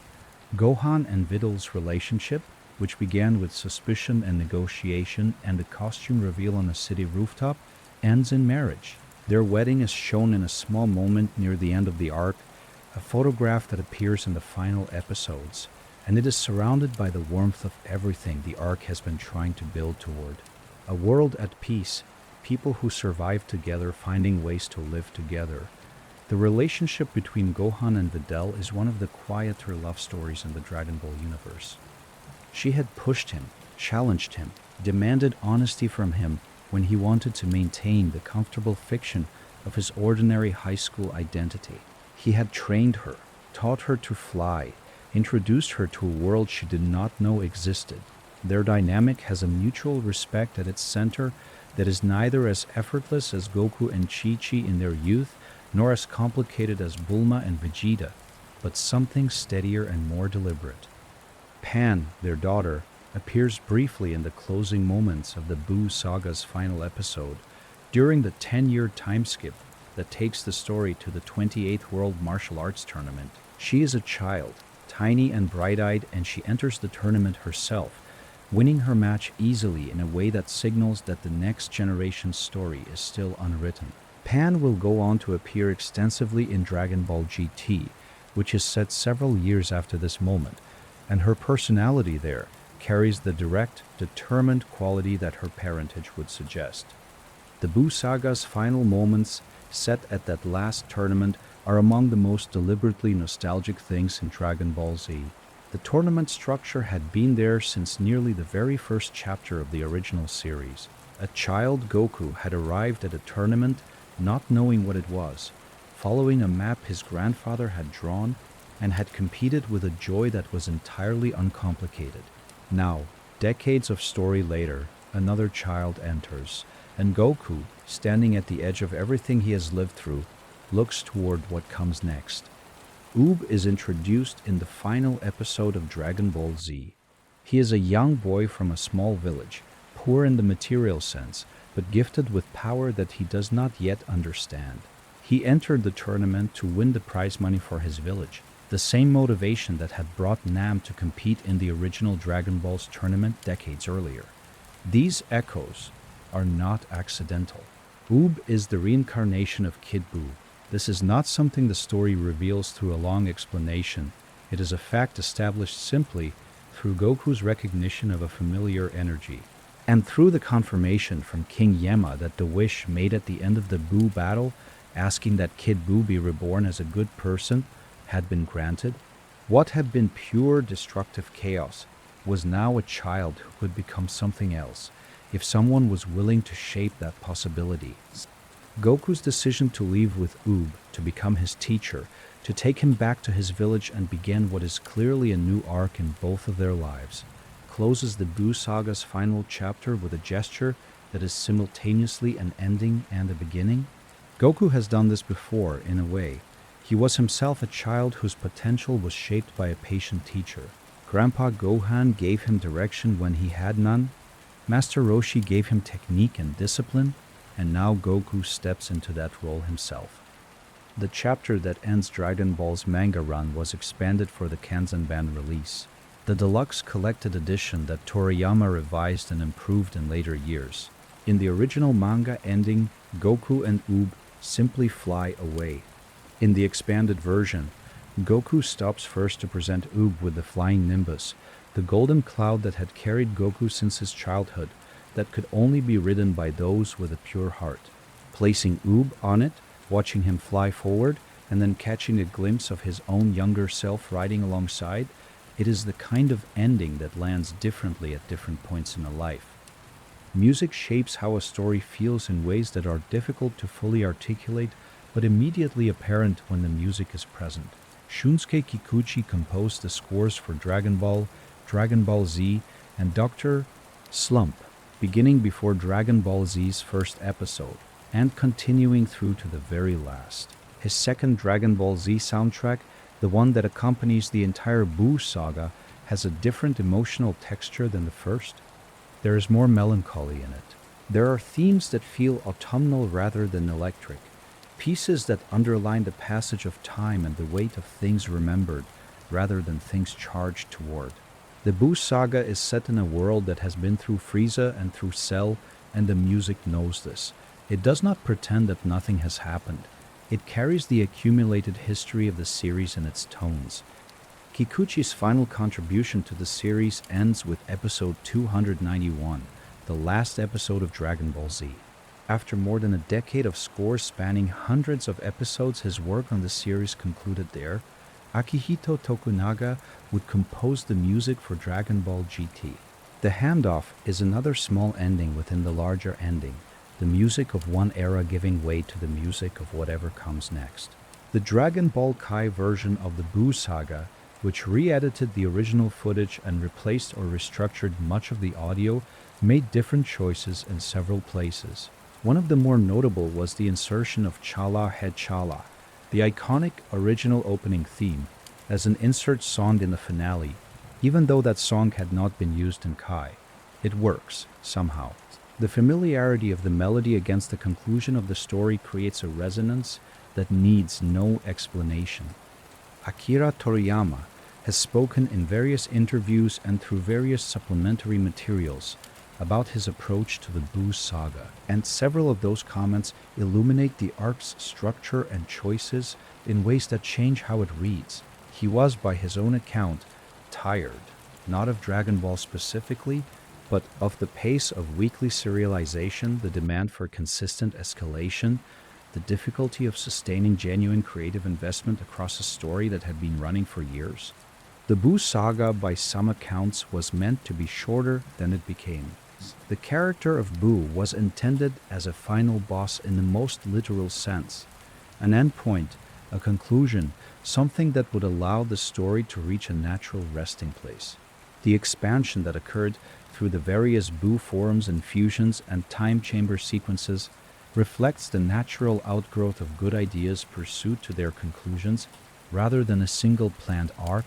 Gohan and Vidal's relationship, which began with suspicion and negotiation and a costume reveal on a city rooftop, ends in marriage. Their wedding is shown in a small moment near the end of the arc, a photograph that appears in the final episodes, and it is surrounded by the warmth of everything the arc has been trying to build toward. A world at peace, people who survive together finding ways to live together. The relationship between Gohan and Videl is one of the quieter love stories in the Dragon Ball universe. She had pushed him, challenged him, demanded honesty from him when he wanted to maintain the comfortable fiction of his ordinary high school identity. He had trained her, taught her to fly, introduced her to a world she did not know existed. Their dynamic has a mutual respect at its center that is neither as effortless as Goku and Chi-Chi in their youth, nor as complicated as Bulma and Vegeta, but something steadier and more deliberate. Pan, their daughter, appears briefly in the closing moments of the Buu Saga's final episode, during the 10-year time skip that takes the story to the 28th World Martial Arts Tournament. She is a child, tiny and bright-eyed, and she enters the tournament herself, winning her match easily in a way that signals that the next generation's story is still unwritten. Pan will go on to appear extensively in Dragon Ball GT, which is set several years after this moment, and her personality there carries the direct, determined quality that her parentage would suggest. The Buu Saga's final moments, set at that last tournament, are among the most deliberately nostalgic things in Dragon Ball Z. The tournament structure had been there since nearly the very first chapter of the original series. A child Goku had arrived at a tournament not knowing what it was, following a map his grandfather had drawn, and had competed with a joy that was entirely uncomplicated. Now, decades of story later, another child enters, and Goku, standing at the edge of everything he has lived through, looks toward what comes next. Oob is introduced in the final episode of Dragon Ball Z. He is a young boy from a small village, poor in the material sense, but gifted with power that he does not yet understand. He entered the tournament to win the prize money for his village, the same motivation that had brought Nam to compete in the original Dragon Ball's tournament decades earlier. These echoes are not accidental. Oob is the reincarnation of Kid Buu. This is not something the story reveals through a long explanation. It is a fact established simply through Goku's recognition of a familiar energy, and through the confirmation from King Yema that the wish made at the end of the Buu battle, asking that Kid Buu be reborn as a good person, had been granted. What had been pure destructive chaos was now a child who could become something else if someone was willing to shape that possibility. Goku's decision to leave with Oob to become his teacher, to take him back to his village and begin what is clearly a new arc in both of their lives, closes the Buu Saga's final chapter with a gesture that is simultaneously an ending and a beginning. Goku has done this before, in a way. He was himself a child whose potential was shaped by a patient teacher. Grandpa Gohan gave him direction when he had none. Master Roshi gave him technique and discipline, and now Goku steps into that role himself. The chapter that ends Dragon Ball's manga run was expanded for the Kanzenban release, the deluxe collected edition that Toriyama revised and improved in later years. In the original manga ending, Goku and Oob simply fly away. In the expanded version, Goku stops first to present Oob with the flying Nimbus, the golden cloud that had carried Goku since his childhood, that could only be ridden by those with a pure heart. Placing Oob on it, watching him fly forward, and then catching a glimpse of his own younger self riding alongside, it is the kind of ending that lands differently at different points in a life. Music shapes how a story feels in ways that are difficult to fully articulate, but immediately apparent when the music is present. Shunsuke Kikuchi composed the scores for Dragon Ball Z, and Dr. Slump, beginning before Dragon Ball Z's first episode, and continuing through to the very last. His second Dragon Ball Z soundtrack, the one that accompanies the entire Buu Saga, has a different emotional texture than the first. There is more melancholy in it. There are themes that feel autumnal rather than electric, pieces that underline the passage of time and the weight of things remembered rather than things charged toward. The Buu Saga is set in a world that has been through Frieza and through Cell, and the music knows this. It does not pretend that nothing has happened. It carries the accumulated history of the series in its tones. Kikuchi's final contribution to the series ends with episode 291, the last episode of Dragon Ball Z. After more than a decade of scores spanning hundreds of episodes, his work on the series concluded there. Akihito Tokunaga would compose the music for Dragon Ball GT. The handoff is another small ending within the larger ending, the music of one era giving way to the music of whatever comes next. The Dragon Ball Kai version of the Buu Saga, which re-edited the original footage and replaced or restructured much of the audio, made different choices in several places. One of the more notable was the insertion of Chala Head Chala, the iconic original opening theme, as an insert song in the finale, even though that song had not been used in Kai. It works, somehow. The familiarity of the melody against the conclusion of the story creates a resonance that needs no explanation. Akira Toriyama has spoken in various interviews and through various supplementary materials about his approach to the Buu Saga, and several of those comments illuminate the arc's structure and choices in ways that change how it reads. He was, by his own account, tired, not of Dragon Ball specifically, but of the pace of weekly serialization, the demand for consistent escalation, the difficulty of sustaining genuine creative investment across a story that had been running for years. The Buu Saga, by some accounts, was meant to be shorter than it became. The character of Buu was intended as a final boss in the most literal sense, an endpoint, a conclusion, something that would allow the story to reach a natural resting place. The expansion that occurred through the various Buu forms and fusions and time chamber sequences reflects the natural outgrowth of good ideas pursued to their conclusions rather than a single planned arc.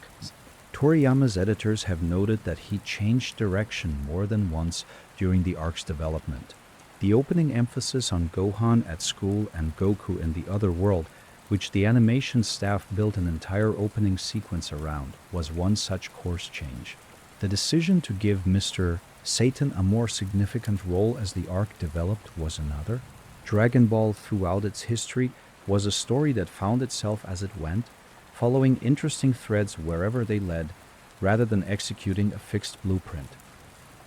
Toriyama's editors have noted that he changed direction more than once during the arc's development. The opening emphasis on Gohan at school and Goku in the other world, which the animation staff built an entire opening sequence around, was one such course change. The decision to give Mr. Satan a more significant role as the arc developed was another. Dragon Ball throughout its history was a story that found itself as it went, following interesting threads wherever they led, rather than executing a fixed blueprint.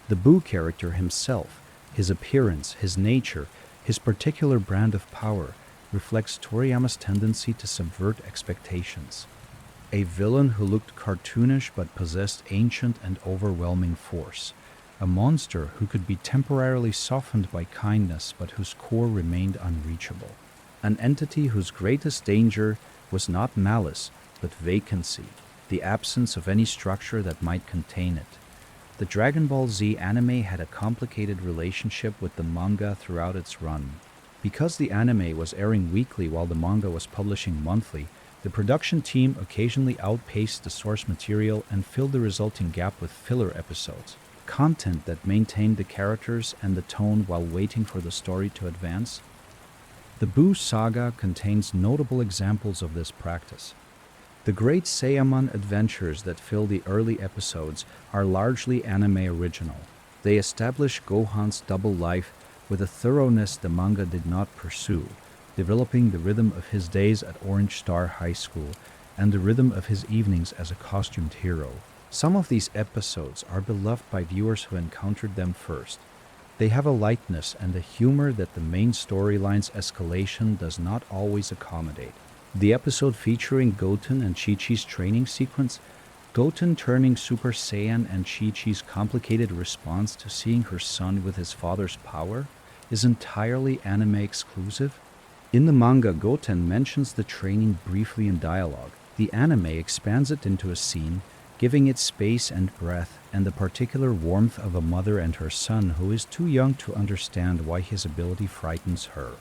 The Buu character himself, his appearance, his nature, his particular brand of power, reflects Toriyama's tendency to subvert expectations. A villain who looked cartoonish but possessed ancient and overwhelming force. A monster who could be temporarily softened by kindness but whose core remained unreachable. An entity whose greatest danger was not malice, but vacancy, the absence of any structure that might contain it. The Dragon Ball Z anime had a complicated relationship with the manga throughout its run. Because the anime was airing weekly while the manga was publishing monthly, the production team occasionally outpaced the source material and filled the resulting gap with filler episodes, content that maintained the characters and the tone while waiting for the story to advance. The Buu Saga contains notable examples of this practice. The great Saiyan adventures that fill the early episodes are largely anime original. They establish Gohan's double life with a thoroughness the manga did not pursue, developing the rhythm of his days at Orange Star High School and the rhythm of his evenings as a costumed hero. Some of these episodes are beloved by viewers who encountered them first. They have a lightness and a humor that the main storyline's escalation does not always accommodate. The episode featuring Goten and Chi-Chi's training sequence, Goten turning Super Saiyan and Chi-Chi's complicated response to seeing her son with his father's power, is entirely anime exclusive. In the manga, Goten mentions the training briefly in dialogue. The anime expands it into a scene, giving it space and breadth and the particular warmth of a mother and her son who is too young to understand why his ability frightens her.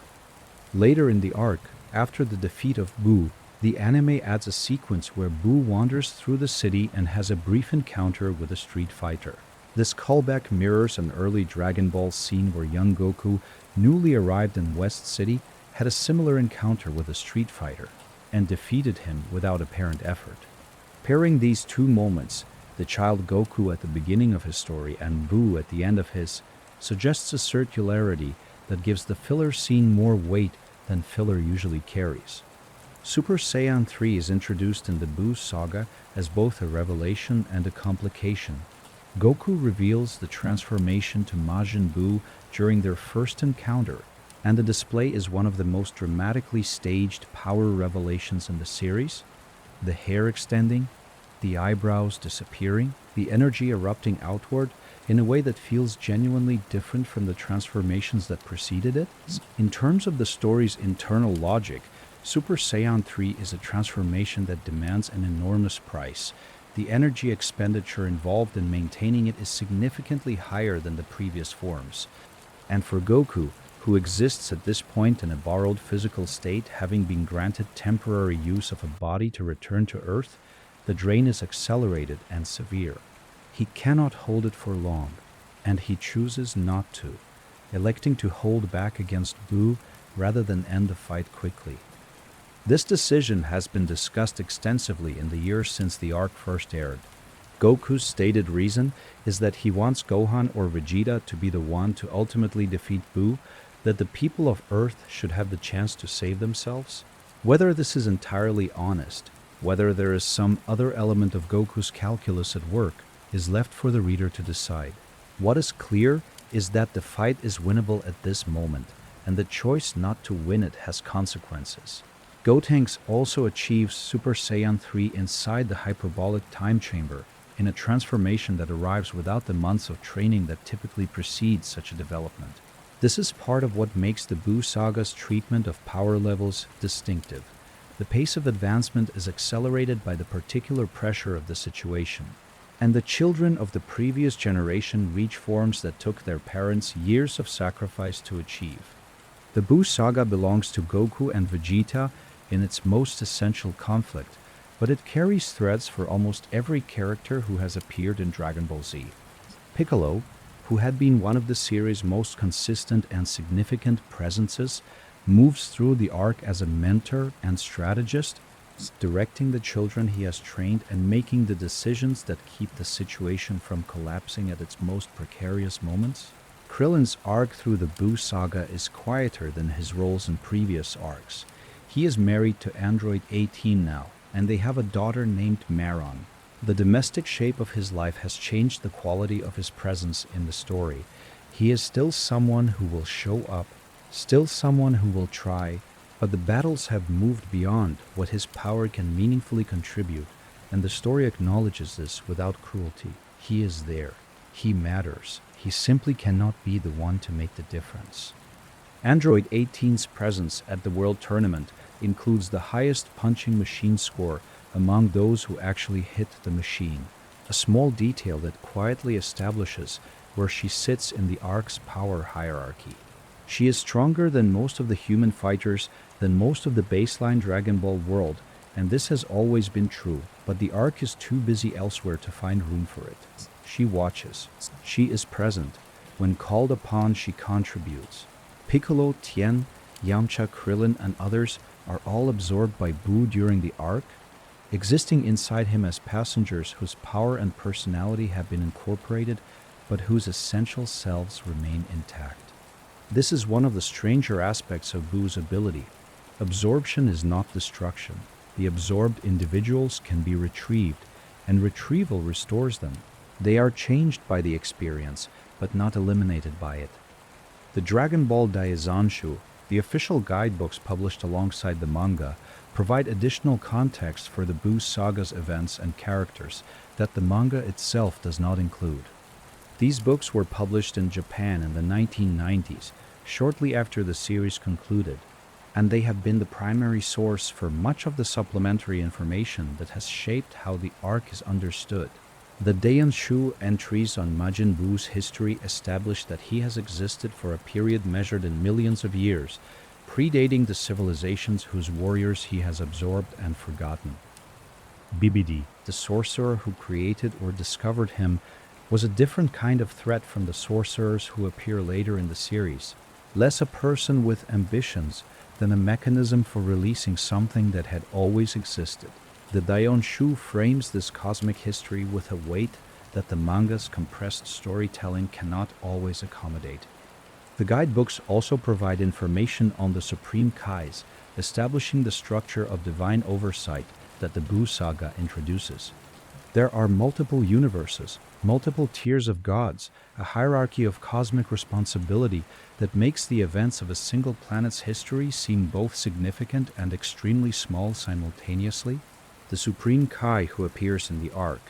Later in the arc, after the defeat of Buu, the anime adds a sequence where Buu wanders through the city and has a brief encounter with a street fighter. This callback mirrors an early Dragon Ball scene where young Goku, newly arrived in West City, had a similar encounter with a street fighter and defeated him without apparent effort. Pairing these two moments, the child Goku at the beginning of his story and Buu at the end of his, suggests a circularity that gives the filler scene more weight than filler usually carries. Super Saiyan 3 is introduced in the Buu Saga as both a revelation and a complication. Goku reveals the transformation to Majin Buu during their first encounter, and the display is one of the most dramatically staged power revelations in the series. The hair extending, the eyebrows disappearing, the energy erupting outward in a way that feels genuinely different from the transformations that preceded it. In terms of the story's internal logic, Super Saiyan 3 is a transformation that demands an enormous price. The energy expenditure involved in maintaining it is significantly higher than the previous forms. And for Goku, who exists at this point in a borrowed physical state, having been granted temporary use of a body to return to Earth, the drain is accelerated and severe. He cannot hold it for long, and he chooses not to, electing to hold back against Buu rather than end the fight quickly. This decision has been discussed extensively in the years since the arc first aired. Goku's stated reason is that he wants Gohan or Vegeta to be the one to ultimately defeat Buu, that the people of Earth should have the chance to save themselves. Whether this is entirely honest, whether there is some other element of Goku's calculus at work, is left for the reader to decide. What is clear is that the fight is winnable at this moment, and the choice not to win it has consequences. Gotenks also achieves Super Saiyan 3 inside the hyperbolic time chamber, in a transformation that arrives without the months of training that typically precedes such a development. This is part of what makes the Buu Saga's treatment of power levels distinctive. The pace of advancement is accelerated by the particular pressure of the situation, and the children of the previous generation reach forms that took their parents years of sacrifice to achieve. The Buu Saga belongs to Goku and Vegeta in its most essential conflict, but it carries threads for almost every character who has appeared in Dragon Ball Z. Piccolo, who had been one of the series' most consistent and significant presences, moves through the arc as a mentor and strategist, directing the children he has trained and making the decisions that keep the situation from collapsing at its most precarious moments. Krillin's arc through the Buu Saga is quieter than his roles in previous arcs. He is married to Android 18 now, and they have a daughter named Maron. The domestic shape of his life has changed the quality of his presence in the story. He is still someone who will show up, still someone who will try, but the battles have moved beyond what his power can meaningfully contribute and the story acknowledges this without cruelty. He is there. He matters. He simply cannot be the one to make the difference. Android 18's presence at the World Tournament includes the highest punching machine score among those who actually hit the machine, a small detail that quietly establishes where she sits in the arc's power hierarchy. She is stronger than most of the human fighters, than most of the baseline Dragon Ball world, and this has always been true, but the arc is too busy elsewhere to find room for it. She watches. She is present. When called upon, she contributes. Piccolo, Tien, Yamcha, Krillin, and others are all absorbed by Buu during the arc, existing inside him as passengers whose power and personality have been incorporated, but whose essential selves remain intact. This is one of the stranger aspects of Buu's ability. Absorption is not destruction. The absorbed individuals can be retrieved, and retrieval restores them. They are changed by the experience, but not eliminated by it. The Dragon Ball Daizenshu, the official guidebooks published alongside the manga, provide additional context for the Buu Saga's events and characters that the manga itself does not include. These books were published in Japan in the 1990s, shortly after the series concluded, and they have been the primary source for much of the supplementary information that has shaped how the arc is understood. The Daizenshu entries on Majin Buu's history establish that he has existed for a period measured in millions of years, predating the civilizations whose warriors he has absorbed and forgotten. Bibidi, the sorcerer who created or discovered him, was a different kind of threat from the sorcerers who appear later in the series, less a person with ambitions than a mechanism for releasing something that had always existed. The Daizenshu frames this cosmic history with a weight that the manga's compressed storytelling cannot always accommodate. The guidebooks also provide information on the Supreme Kais, establishing the structure of divine oversight that the Buu Saga introduces. There are multiple universes, multiple tiers of gods, a hierarchy of cosmic responsibility that makes the events of a single planet's history seem both significant and extremely small simultaneously. The Supreme Kai who appears in the arc,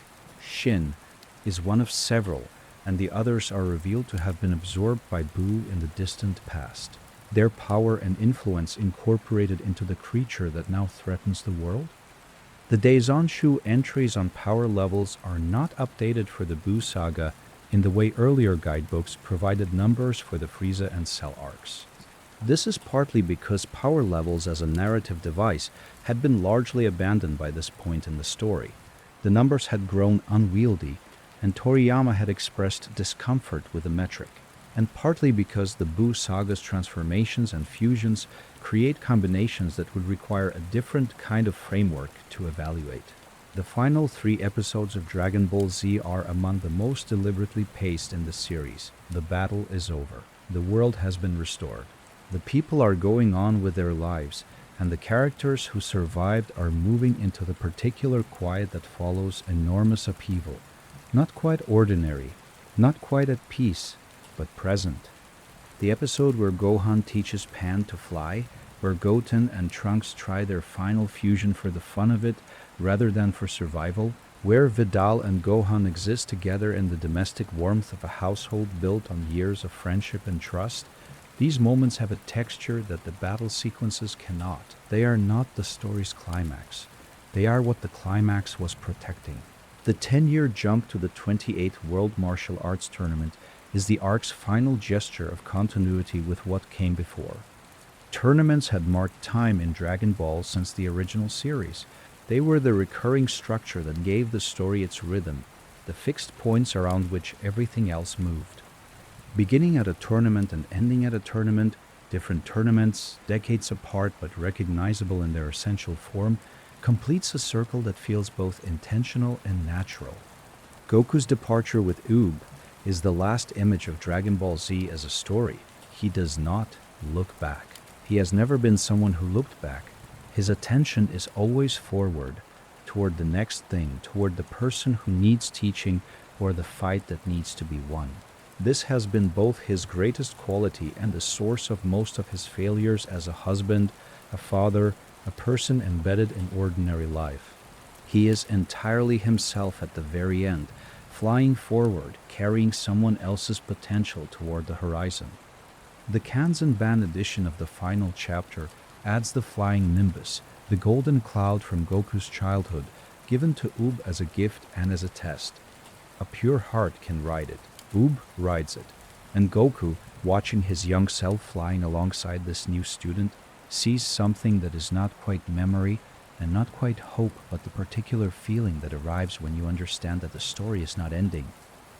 Shin, is one of several, and the others are revealed to have been absorbed by Buu in the distant past. Their power and influence incorporated into the creature that now threatens the world? The Daizenshu entries on power levels are not updated for the Buu Saga in the way earlier guidebooks provided numbers for the Frieza and Cell arcs. This is partly because power levels as a narrative device had been largely abandoned by this point in the story. The numbers had grown unwieldy, and Toriyama had expressed discomfort with the metric, and partly because the Buu Saga's transformations and fusions create combinations that would require a different kind of framework to evaluate. The final 3 episodes of Dragon Ball Z are among the most deliberately paced in the series. The battle is over. The world has been restored. The people are going on with their lives, and the characters who survived are moving into the particular quiet that follows enormous upheaval. Not quite ordinary, not quite at peace, but present. The episode where Gohan teaches Pan to fly, where Goten and Trunks try their final fusion for the fun of it rather than for survival, where Vidal and Gohan exist together in the domestic warmth of a household built on years of friendship and trust. These moments have a texture that the battle sequences cannot. They are not the story's climax. They are what the climax was protecting. The 10-year jump to the 28th World Martial Arts Tournament is the arc's final gesture of continuity with what came before. Tournaments had marked time in Dragon Ball since the original series. They were the recurring structure that gave the story its rhythm, the fixed points around which everything else moved. Beginning at a tournament and ending at a tournament, different tournaments, decades apart but recognizable in their essential form, completes a circle that feels both intentional and natural. Goku's departure with Oob is the last image of Dragon Ball Z as a story. He does not look back. He has never been someone who looked back. His attention is always forward, toward the next thing, toward the person who needs teaching or the fight that needs to be won. This has been both his greatest quality and the source of most of his failures as a husband, a father, a person embedded in ordinary life. He is entirely himself at the very end, flying forward, carrying someone else's potential toward the horizon. The Kanzenban edition of the final chapter adds the flying nimbus, the golden cloud from Goku's childhood, given to Oob as a gift and as a test. A pure heart can ride it. Oob rides it. And Goku, watching his young self flying alongside this new student, sees something that is not quite memory and not quite hope, but the particular feeling that arrives when you understand that the story is not ending,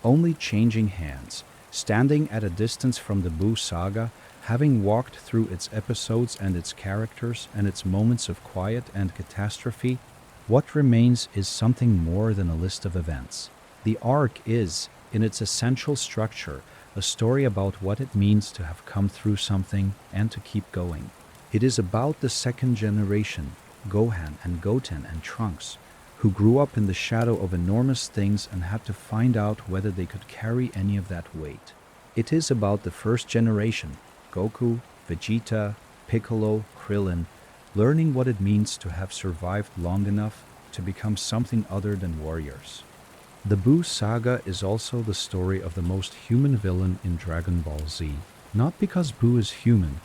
only changing hands. Standing at a distance from the Buu Saga, having walked through its episodes and its characters and its moments of quiet and catastrophe, what remains is something more than a list of events. The arc is, in its essential structure, a story about what it means to have come through something and to keep going. It is about the second generation, Gohan and Goten and Trunks, who grew up in the shadow of enormous things and had to find out whether they could carry any of that weight. It is about the first generation, Goku, Vegeta, Piccolo, Krillin, learning what it means to have survived long enough to become something other than warriors. The Buu Saga is also the story of the most human villain in Dragon Ball Z. Not because Buu is human,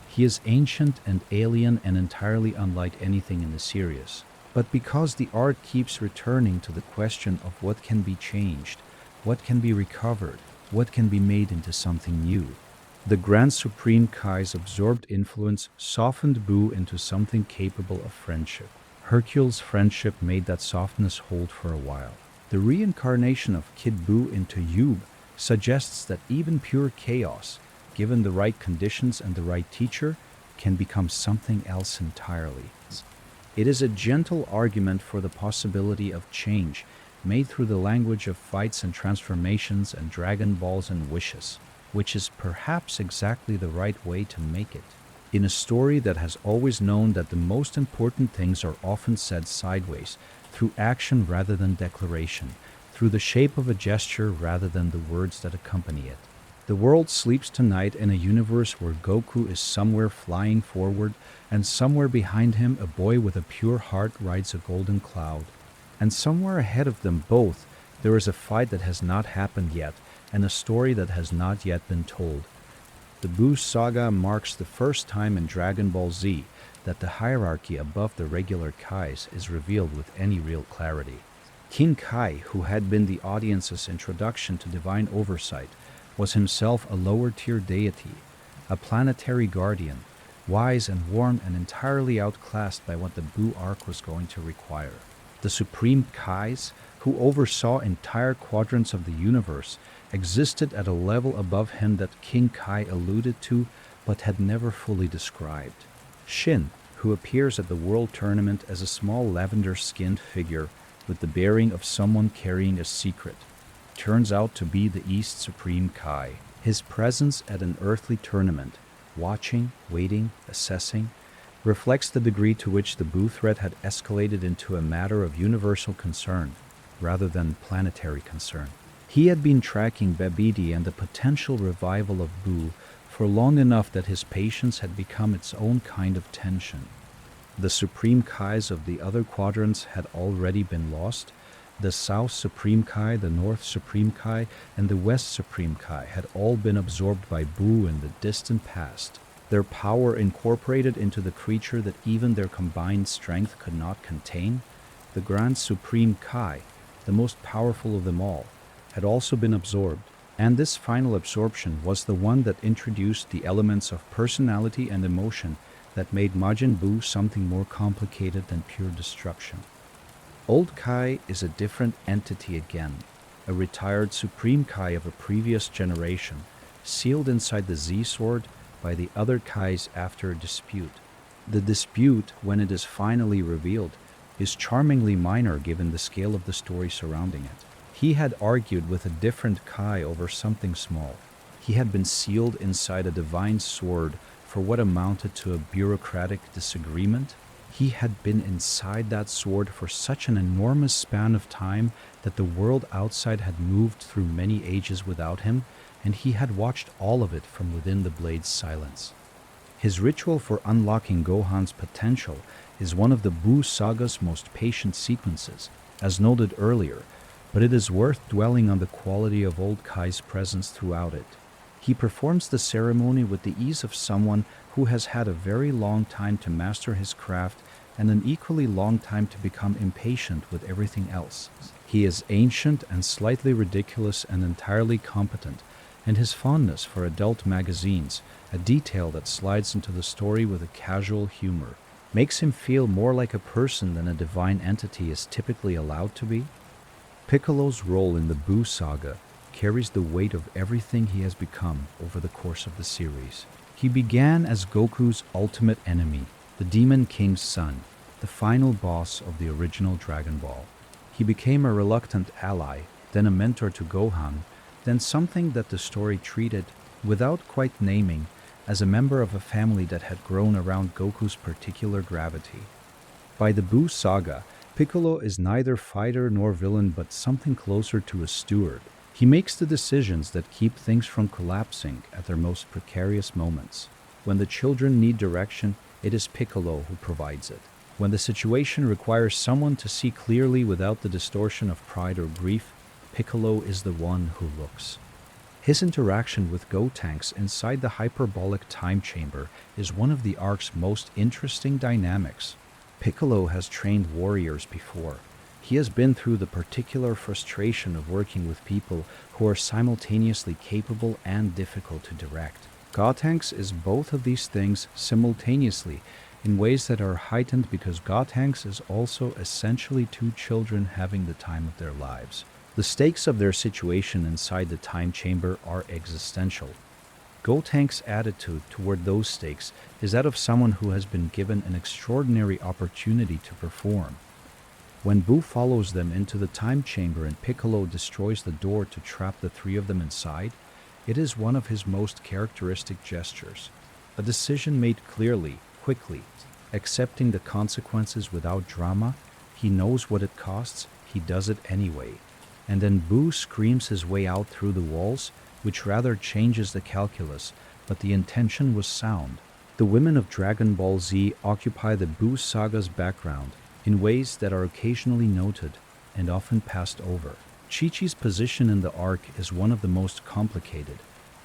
he is ancient and alien and entirely unlike anything in the series, but because the arc keeps returning to the question of what can be changed, what can be recovered, what can be made into something new. The Grand Supreme Kai's absorbed influence softened Buu into something capable of friendship. Hercule's friendship made that softness hold for a while. The reincarnation of Kid Buu into Yub suggests that even pure chaos, given the right conditions and the right teacher, can become something else entirely. It is a gentle argument for the possibility of change, made through the language of fights and transformations and Dragon Balls and wishes, which is perhaps exactly the right way to make it. In a story that has always known that the most important things are often said sideways, through action rather than declaration, through the shape of a gesture rather than the words that accompany it. The world sleeps tonight in a universe where Goku is somewhere flying forward, and somewhere behind him a boy with a pure heart rides a golden cloud. And somewhere ahead of them both, there is a fight that has not happened yet, and a story that has not yet been told. The Buu Saga marks the first time in Dragon Ball Z that the hierarchy above the regular Kais is revealed with any real clarity. King Kai, who had been the audience's introduction to divine oversight, was himself a lower-tier deity, a planetary guardian, wise and warm and entirely outclassed by what the Buu arc was going to require. The Supreme Kais, who oversaw entire quadrants of the universe, existed at a level above him that King Kai alluded to but had never fully described. Shin, who appears at the World Tournament as a small lavender-skinned figure with the bearing of someone carrying a secret, turns out to be the East Supreme Kai. His presence at an earthly tournament, watching, waiting, assessing, reflects the degree to which the Buu threat had escalated into a matter of universal concern, rather than planetary concern. He had been tracking Babidi and the potential revival of Buu for long enough that his patience had become its own kind of tension. The Supreme Kais of the other quadrants had already been lost. The South Supreme Kai, the North Supreme Kai, and the West Supreme Kai had all been absorbed by Buu in the distant past, their power incorporated into the creature that even their combined strength could not contain. The Grand Supreme Kai, the most powerful of them all, had also been absorbed, and this final absorption was the one that introduced the elements of personality and emotion that made Majin Buu something more complicated than pure destruction. Old Kai is a different entity again, a retired Supreme Kai of a previous generation, sealed inside the Z-Sword by the other Kais after a dispute. The dispute, when it is finally revealed, is charmingly minor given the scale of the story surrounding it. He had argued with a different Kai over something small. He had been sealed inside a divine sword for what amounted to a bureaucratic disagreement. He had been inside that sword for such an enormous span of time that the world outside had moved through many ages without him, and he had watched all of it from within the blade's silence. His ritual for unlocking Gohan's potential is one of the Buu Saga's most patient sequences, as noted earlier, but it is worth dwelling on the quality of old Kai's presence throughout it. He performs the ceremony with the ease of someone who has had a very long time to master his craft and an equally long time to become impatient with everything else. He is ancient and slightly ridiculous and entirely competent, and his fondness for adult magazines, a detail that slides into the story with a casual humor, makes him feel more like a person than a divine entity is typically allowed to be. Piccolo's role in the Buu Saga carries the weight of everything he has become over the course of the series. He began as Goku's ultimate enemy, the Demon King's son, the final boss of the original Dragon Ball. He became a reluctant ally, then a mentor to Gohan, then something that the story treated, without quite naming, as a member of a family that had grown around Goku's particular gravity. By the Buu Saga, Piccolo is neither fighter nor villain but something closer to a steward. He makes the decisions that keep things from collapsing at their most precarious moments. When the children need direction, it is Piccolo who provides it. When the situation requires someone to see clearly without the distortion of pride or grief, Piccolo is the one who looks. His interaction with Gotenks inside the hyperbolic time chamber is one of the arc's most interesting dynamics. Piccolo has trained warriors before. He has been through the particular frustration of working with people who are simultaneously capable and difficult to direct. Gotenks is both of these things simultaneously in ways that are heightened because Gotenks is also essentially two children having the time of their lives. The stakes of their situation inside the time chamber are existential. Gotenks' attitude toward those stakes is that of someone who has been given an extraordinary opportunity to perform. When Buu follows them into the time chamber and Piccolo destroys the door to trap the three of them inside, it is one of his most characteristic gestures. A decision made clearly, quickly, accepting the consequences without drama. He knows what it costs, he does it anyway. And then Buu screams his way out through the walls, which rather changes the calculus, but the intention was sound. The women of Dragon Ball Z occupy the Buu Saga's background in ways that are occasionally noted and often passed over. Chi-Chi's position in the arc is one of the most complicated.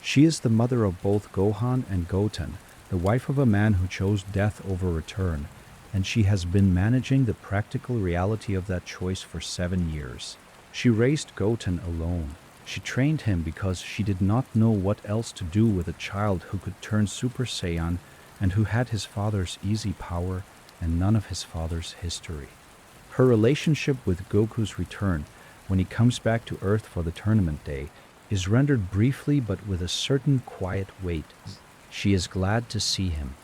She is the mother of both Gohan and Goten, the wife of a man who chose death over return, and she has been managing the practical reality of that choice for 7 years. She raised Goten alone. She trained him because she did not know what else to do with a child who could turn Super Saiyan and who had his father's easy power and none of his father's history. Her relationship with Goku's return, when he comes back to Earth for the tournament day, is rendered briefly but with a certain quiet weight. She is glad to see him.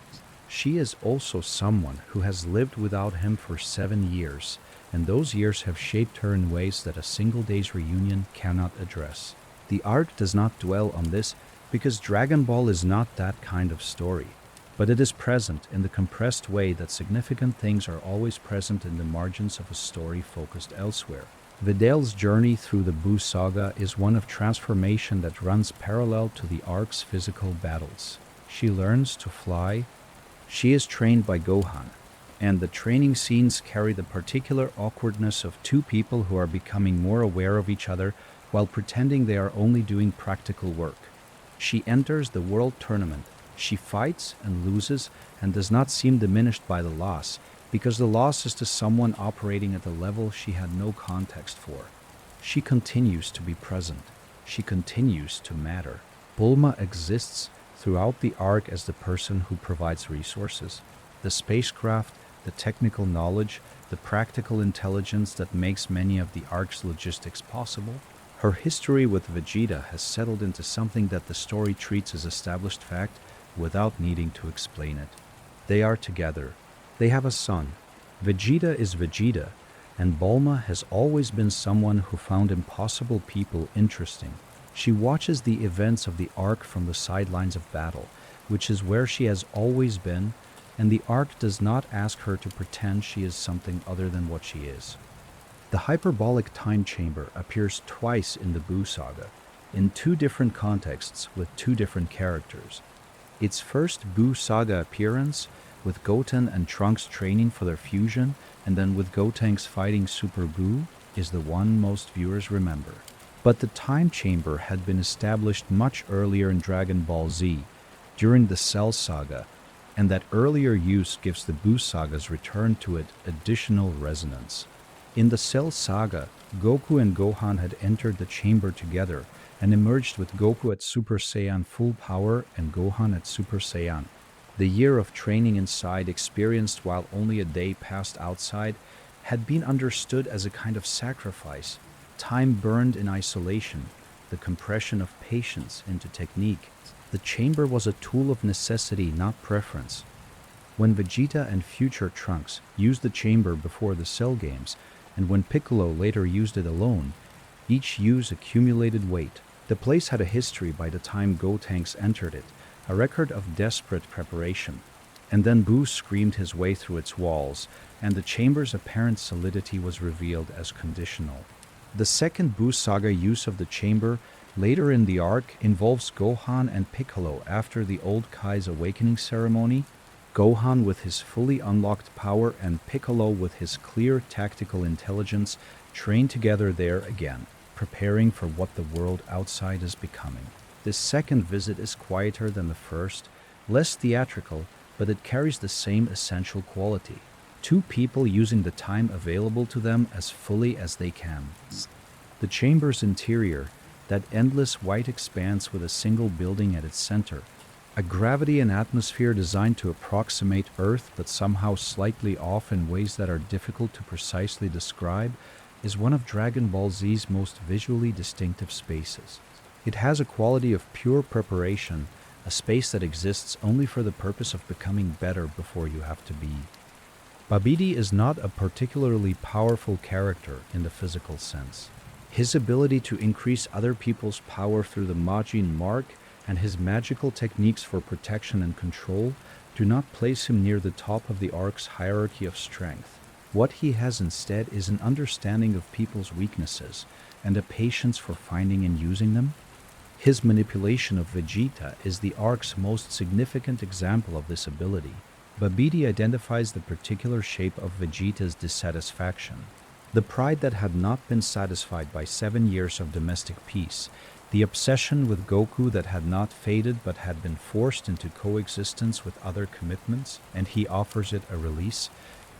She is also someone who has lived without him for 7 years, and those years have shaped her in ways that a single day's reunion cannot address. The arc does not dwell on this because Dragon Ball is not that kind of story, but it is present in the compressed way that significant things are always present in the margins of a story focused elsewhere. Vidal's journey through the Buu Saga is one of transformation that runs parallel to the arc's physical battles. She learns to fly. She is trained by Gohan, and the training scenes carry the particular awkwardness of two people who are becoming more aware of each other while pretending they are only doing practical work. She enters the world tournament. She fights and loses and does not seem diminished by the loss, because the loss is to someone operating at a level she had no context for. She continues to be present. She continues to matter. Bulma exists throughout the arc as the person who provides resources, the spacecraft, the technical knowledge, the practical intelligence that makes many of the arc's logistics possible. Her history with Vegeta has settled into something that the story treats as established fact without needing to explain it. They are together. They have a son. Vegeta is Vegeta, and Bulma has always been someone who found impossible people interesting. She watches the events of the arc from the sidelines of battle, which is where she has always been, and the arc does not ask her to pretend she is something other than what she is. The hyperbolic time chamber appears twice in the Buu Saga, in 2 different contexts with 2 different characters. Its first Buu Saga appearance, with Goten and Trunks training for their fusion, and then with Gotenks fighting Super Buu, is the one most viewers remember. But the time chamber had been established much earlier in Dragon Ball Z, during the Cell Saga, and that earlier use gives the Buu Saga's return to it additional resonance. In the Cell Saga, Goku and Gohan had entered the chamber together and emerged with Goku at Super Saiyan full power and Gohan at Super Saiyan. The year of training inside, experienced while only a day passed outside, had been understood as a kind of sacrifice, time burned in isolation, the compression of patience into technique. The chamber was a tool of necessity, not preference. When Vegeta and future Trunks used the chamber before the Cell games, and when Piccolo later used it alone, each use accumulated weight. The place had a history by the time Gotenks entered it, a record of desperate preparation. And then Buu screamed his way through its walls, and the chamber's apparent solidity was revealed as conditional. The second Buu Saga use of the chamber, later in the arc, involves Gohan and Piccolo after the Old Kai's awakening ceremony, Gohan with his fully unlocked power and Piccolo with his clear tactical intelligence train together there again, preparing for what the world outside is becoming. This second visit is quieter than the first, less theatrical, but it carries the same essential quality. Two people using the time available to them as fully as they can. The chamber's interior, that endless white expanse with a single building at its center, a gravity and atmosphere designed to approximate Earth but somehow slightly off in ways that are difficult to precisely describe, is one of Dragon Ball Z's most visually distinctive spaces. It has a quality of pure preparation, a space that exists only for the purpose of becoming better before you have to be. Babidi is not a particularly powerful character in the physical sense. His ability to increase other people's power through the Majin mark and his magical techniques for protection and control do not place him near the top of the arc's hierarchy of strength. What he has instead is an understanding of people's weaknesses and a patience for finding and using them. His manipulation of Vegeta is the arc's most significant example of this ability. Babidi identifies the particular shape of Vegeta's dissatisfaction, the pride that had not been satisfied by 7 years of domestic peace, the obsession with Goku that had not faded but had been forced into coexistence with other commitments, and he offers it a release.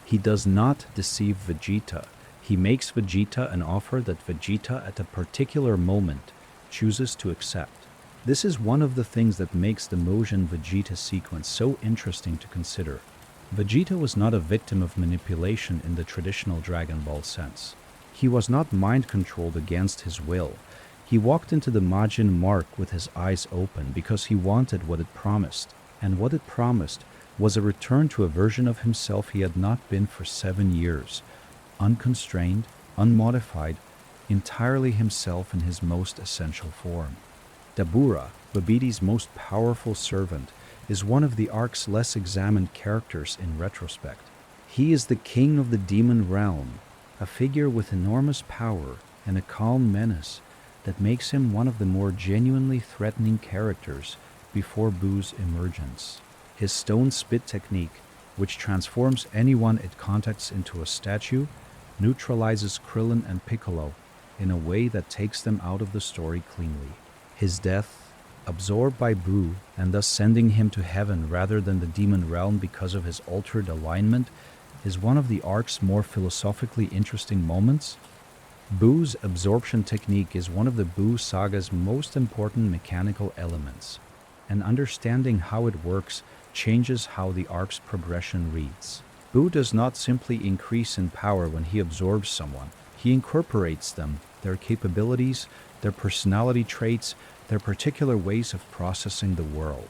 He does not deceive Vegeta. He makes Vegeta an offer that Vegeta at a particular moment chooses to accept. This is one of the things that makes the Majin Vegeta sequence so interesting to consider. Vegeta was not a victim of manipulation in the traditional Dragon Ball sense. He was not mind-controlled against his will. He walked into the Majin mark with his eyes open because he wanted what it promised, and what it promised was a return to a version of himself he had not been for 7 years, unconstrained, unmodified, entirely himself in his most essential form. Dabura, Babidi's most powerful servant, is one of the arc's less examined characters in retrospect. He is the king of the demon realm, a figure with enormous power and a calm menace that makes him one of the more genuinely threatening characters before Buu's emergence. His stone spit technique, which transforms anyone it contacts into a statue, neutralizes Krillin and Piccolo in a way that takes them out of the story cleanly. His death, absorbed by Buu and thus sending him to heaven rather than the demon realm because of his altered alignment, is one of the arc's more philosophically interesting moments. Buu's absorption technique is one of the Buu Saga's most important mechanical elements, and understanding how it works changes how the arc's progression reads. Buu does not simply increase in power when he absorbs someone. He incorporates them, their capabilities, their personality traits, their particular ways of processing the world.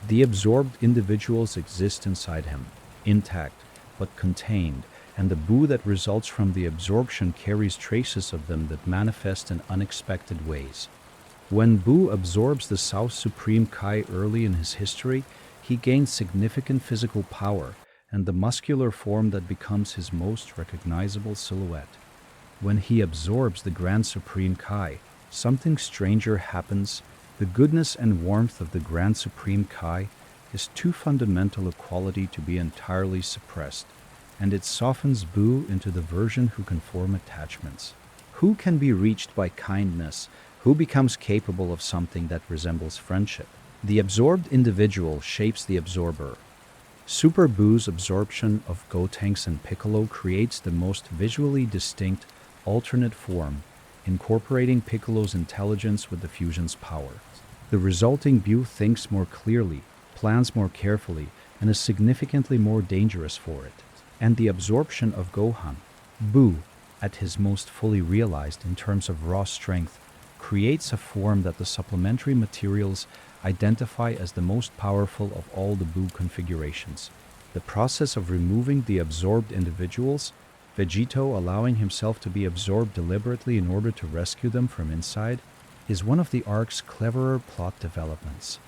The absorbed individuals exist inside him, intact, but contained, and the Buu that results from the absorption carries traces of them that manifest in unexpected ways. When Buu absorbs the South Supreme Kai early in his history, he gains significant physical power and the muscular form that becomes his most recognizable silhouette. When he absorbs the Grand Supreme Kai, something stranger happens. The goodness and warmth of the Grand Supreme Kai, is too fundamental a quality to be entirely suppressed, and it softens Buu into the version who can form attachments, who can be reached by kindness, who becomes capable of something that resembles friendship. The absorbed individual shapes the absorber. Super Buu's absorption of Gotenks and Piccolo creates the most visually distinct alternate form, incorporating Piccolo's intelligence with the fusion's power. The resulting Buu thinks more clearly, plans more carefully, and is significantly more dangerous for it. And the absorption of Gohan, Buu, at his most fully realized in terms of raw strength, creates a form that the supplementary materials identify as the most powerful of all the Buu configurations. The process of removing the absorbed individuals, Vegito allowing himself to be absorbed deliberately in order to rescue them from inside, is one of the arc's cleverer plot developments.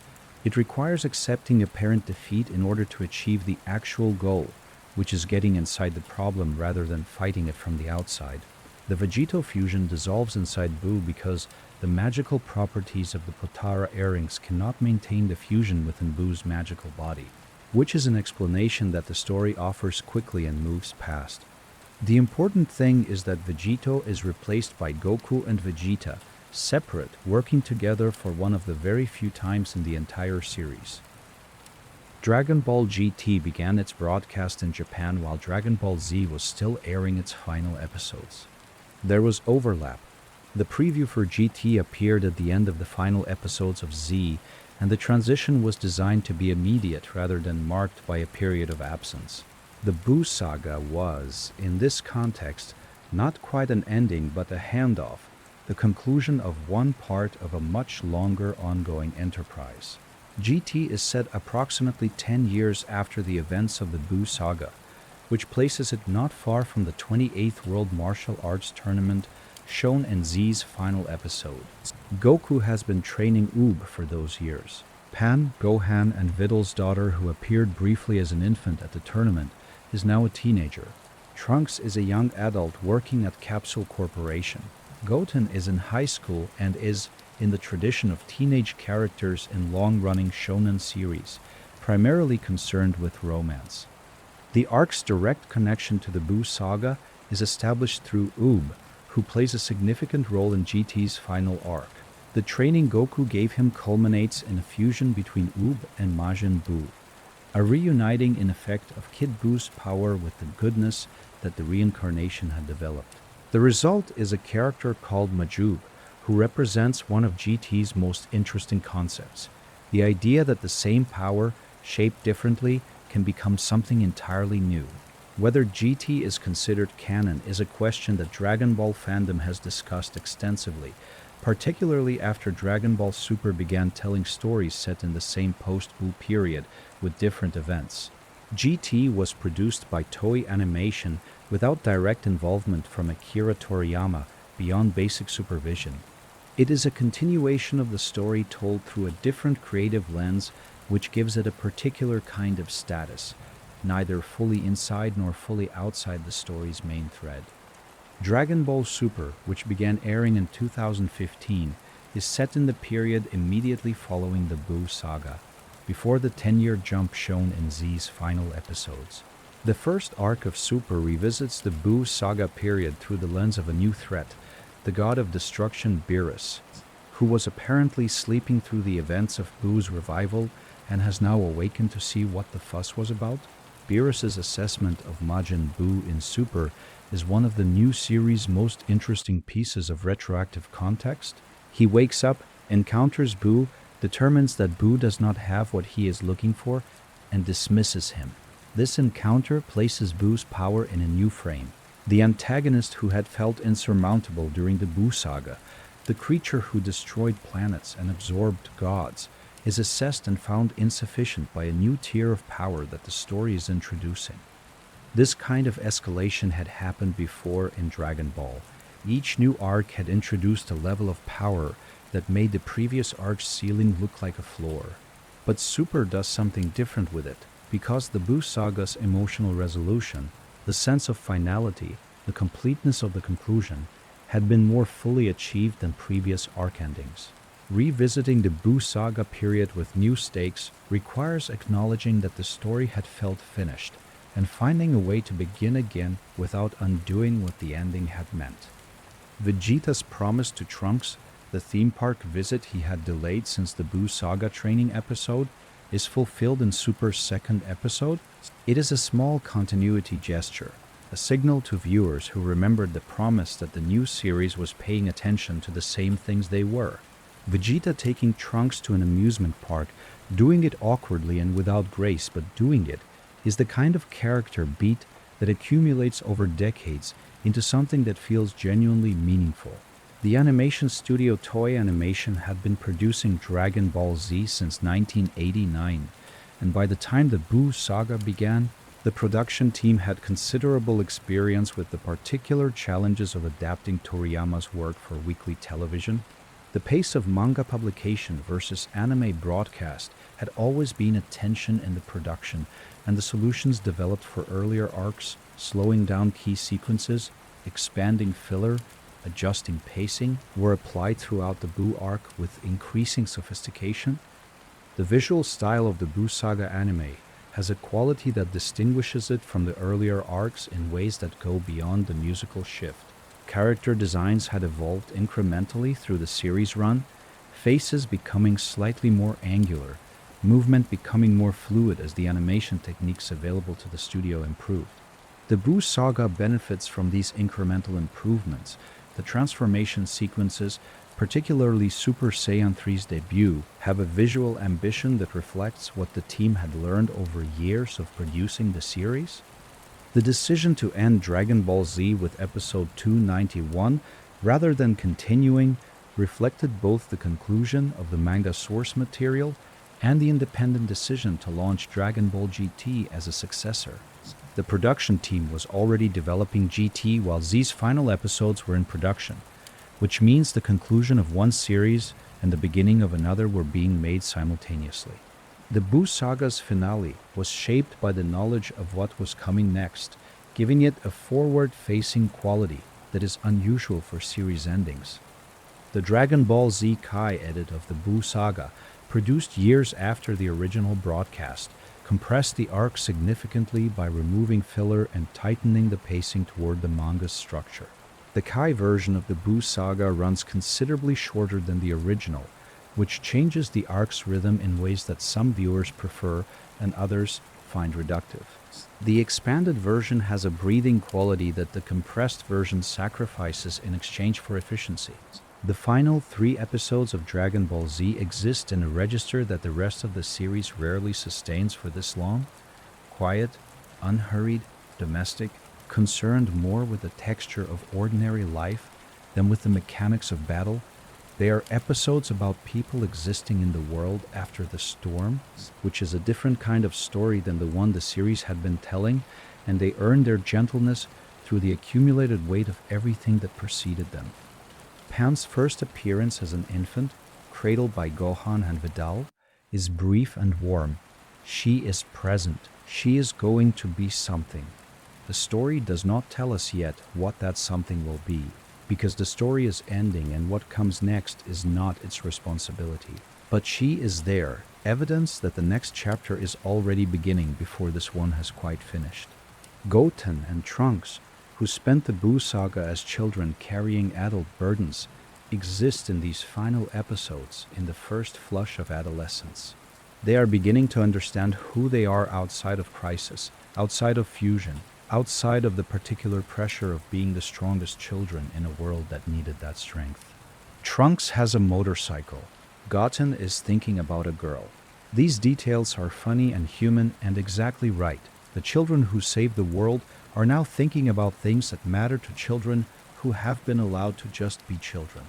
It requires accepting apparent defeat in order to achieve the actual goal, which is getting inside the problem rather than fighting it from the outside. The Vegito fusion dissolves inside Buu because the magical properties of the Potara earrings cannot maintain the fusion within Buu's magical body, which is an explanation that the story offers quickly and moves past. The important thing is that Vegito is replaced by Goku and Vegeta, separate, working together for one of the very few times in the entire series. Dragon Ball GT began its broadcast in Japan while Dragon Ball Z was still airing its final episodes. There was overlap. The preview for GT appeared at the end of the final episodes of Z, and the transition was designed to be immediate rather than marked by a period of absence. The Buu Saga was, in this context, not quite an ending but a handoff, the conclusion of one part of a much longer ongoing enterprise. GT is set approximately 10 years after the events of the Buu Saga, which places it not far from the 28th World Martial Arts Tournament shown in Z's final episode. Goku has been training Oob for those years. Pan, Gohan, and Vidal's daughter, who appeared briefly as an infant at the tournament, is now a teenager. Trunks is a young adult working at Capsule Corporation. Goten is in high school and is, in the tradition of teenage characters in long-running shonen series, primarily concerned with romance. The arc's direct connection to the Buu Saga is established through Oob, who plays a significant role in GT's final arc. The training Goku gave him culminates in a fusion between Oob and Majin Buu, a reuniting in effect of Kid Buu's power with the goodness that the reincarnation had developed. The result is a character called Majub, who represents one of GT's most interesting concepts, the idea that the same power, shaped differently, can become something entirely new. Whether GT is considered canon is a question that Dragon Ball fandom has discussed extensively, particularly after Dragon Ball Super began telling stories set in the same post-Buu period with different events. GT was produced by Toei Animation without direct involvement from Akira Toriyama beyond basic supervision. It is a continuation of the story told through a different creative lens, which gives it a particular kind of status, neither fully inside nor fully outside the story's main thread. Dragon Ball Super, which began airing in 2015, is set in the period immediately following the Buu Saga, before the 10-year jump shown in Z's final episodes. The first arc of Super revisits the Buu Saga period through the lens of a new threat, the god of destruction Beerus, who was apparently sleeping through the events of Buu's revival and has now awakened to see what the fuss was about. Beerus's assessment of Majin Buu in Super is one of the new series' most interesting pieces of retroactive context. He wakes up, encounters Buu, determines that Buu does not have what he is looking for, and dismisses him. This encounter places Buu's power in a new frame. The antagonist who had felt insurmountable during the Buu Saga, the creature who destroyed planets and absorbed gods, is assessed and found insufficient by a new tier of power that the story is introducing. This kind of escalation had happened before in Dragon Ball. Each new arc had introduced a level of power that made the previous arc's ceiling look like a floor. But Super does something different with it, because the Buu Saga's emotional resolution, the sense of finality, the completeness of the conclusion, had been more fully achieved than previous arc endings. Revisiting the Buu Saga period with new stakes requires acknowledging that the story had felt finished and finding a way to begin again without undoing what the ending had meant. Vegeta's promise to Trunks, the theme park visit he had delayed since the Buu Saga training episode, is fulfilled in Super's second episode. It is a small continuity gesture, a signal to viewers who remembered the promise that the new series was paying attention to the same things they were. Vegeta taking Trunks to an amusement park, doing it awkwardly and without grace, but doing it, is the kind of character beat that accumulates over decades into something that feels genuinely meaningful. The animation studio Toei Animation had been producing Dragon Ball Z since 1989, and by the time the Buu Saga began, the production team had considerable experience with the particular challenges of adapting Toriyama's work for weekly television. The pace of manga publication versus anime broadcast had always been a tension in the production, and the solutions developed for earlier arcs, slowing down key sequences, expanding filler, adjusting pacing, were applied throughout the Buu arc with increasing sophistication. The visual style of the Buu Saga anime has a quality that distinguishes it from the earlier arcs in ways that go beyond the musical shift. Character designs had evolved incrementally through the series run, faces becoming slightly more angular, movement becoming more fluid as the animation techniques available to the studio improved. The Buu Saga benefits from these incremental improvements. The transformation sequences, particularly Super Saiyan 3's debut, have a visual ambition that reflects what the team had learned over years of producing the series. The decision to end Dragon Ball Z with episode 291 rather than continuing reflected both the conclusion of the manga source material and the independent decision to launch Dragon Ball GT as a successor. The production team was already developing GT while Z's final episodes were in production, which means the conclusion of one series and the beginning of another were being made simultaneously. The Buu Saga's finale was shaped by the knowledge of what was coming next, giving it a forward-facing quality that is unusual for series endings. The Dragon Ball Z Kai edit of the Buu Saga, produced years after the original broadcast, compressed the arc significantly by removing filler and tightening the pacing toward the manga's structure. The Kai version of the Buu Saga runs considerably shorter than the original, which changes the arc's rhythm in ways that some viewers prefer and others find reductive. The expanded version has a breathing quality that the compressed version sacrifices in exchange for efficiency. The final 3 episodes of Dragon Ball Z exist in a register that the rest of the series rarely sustains for this long. Quiet, unhurried, domestic, concerned more with the texture of ordinary life than with the mechanics of battle. They are episodes about people existing in the world after the storm, which is a different kind of story than the one the series had been telling, and they earn their gentleness through the accumulated weight of everything that preceded them. Pan's first appearance as an infant, cradled by Gohan and Vidal, is brief and warm. She is present. She is going to be something. The story does not tell us yet what that something will be, because the story is ending and what comes next is not its responsibility. But she is there, evidence that the next chapter is already beginning before this one has quite finished. Goten and Trunks, who spent the Buu Saga as children carrying adult burdens, exist in these final episodes in the first flush of adolescence. They are beginning to understand who they are outside of crisis, outside of fusion, outside of the particular pressure of being the strongest children in a world that needed that strength. Trunks has a motorcycle. Goten is thinking about a girl. These details are funny and human and exactly right. The children who saved the world are now thinking about things that matter to children who have been allowed to just be children.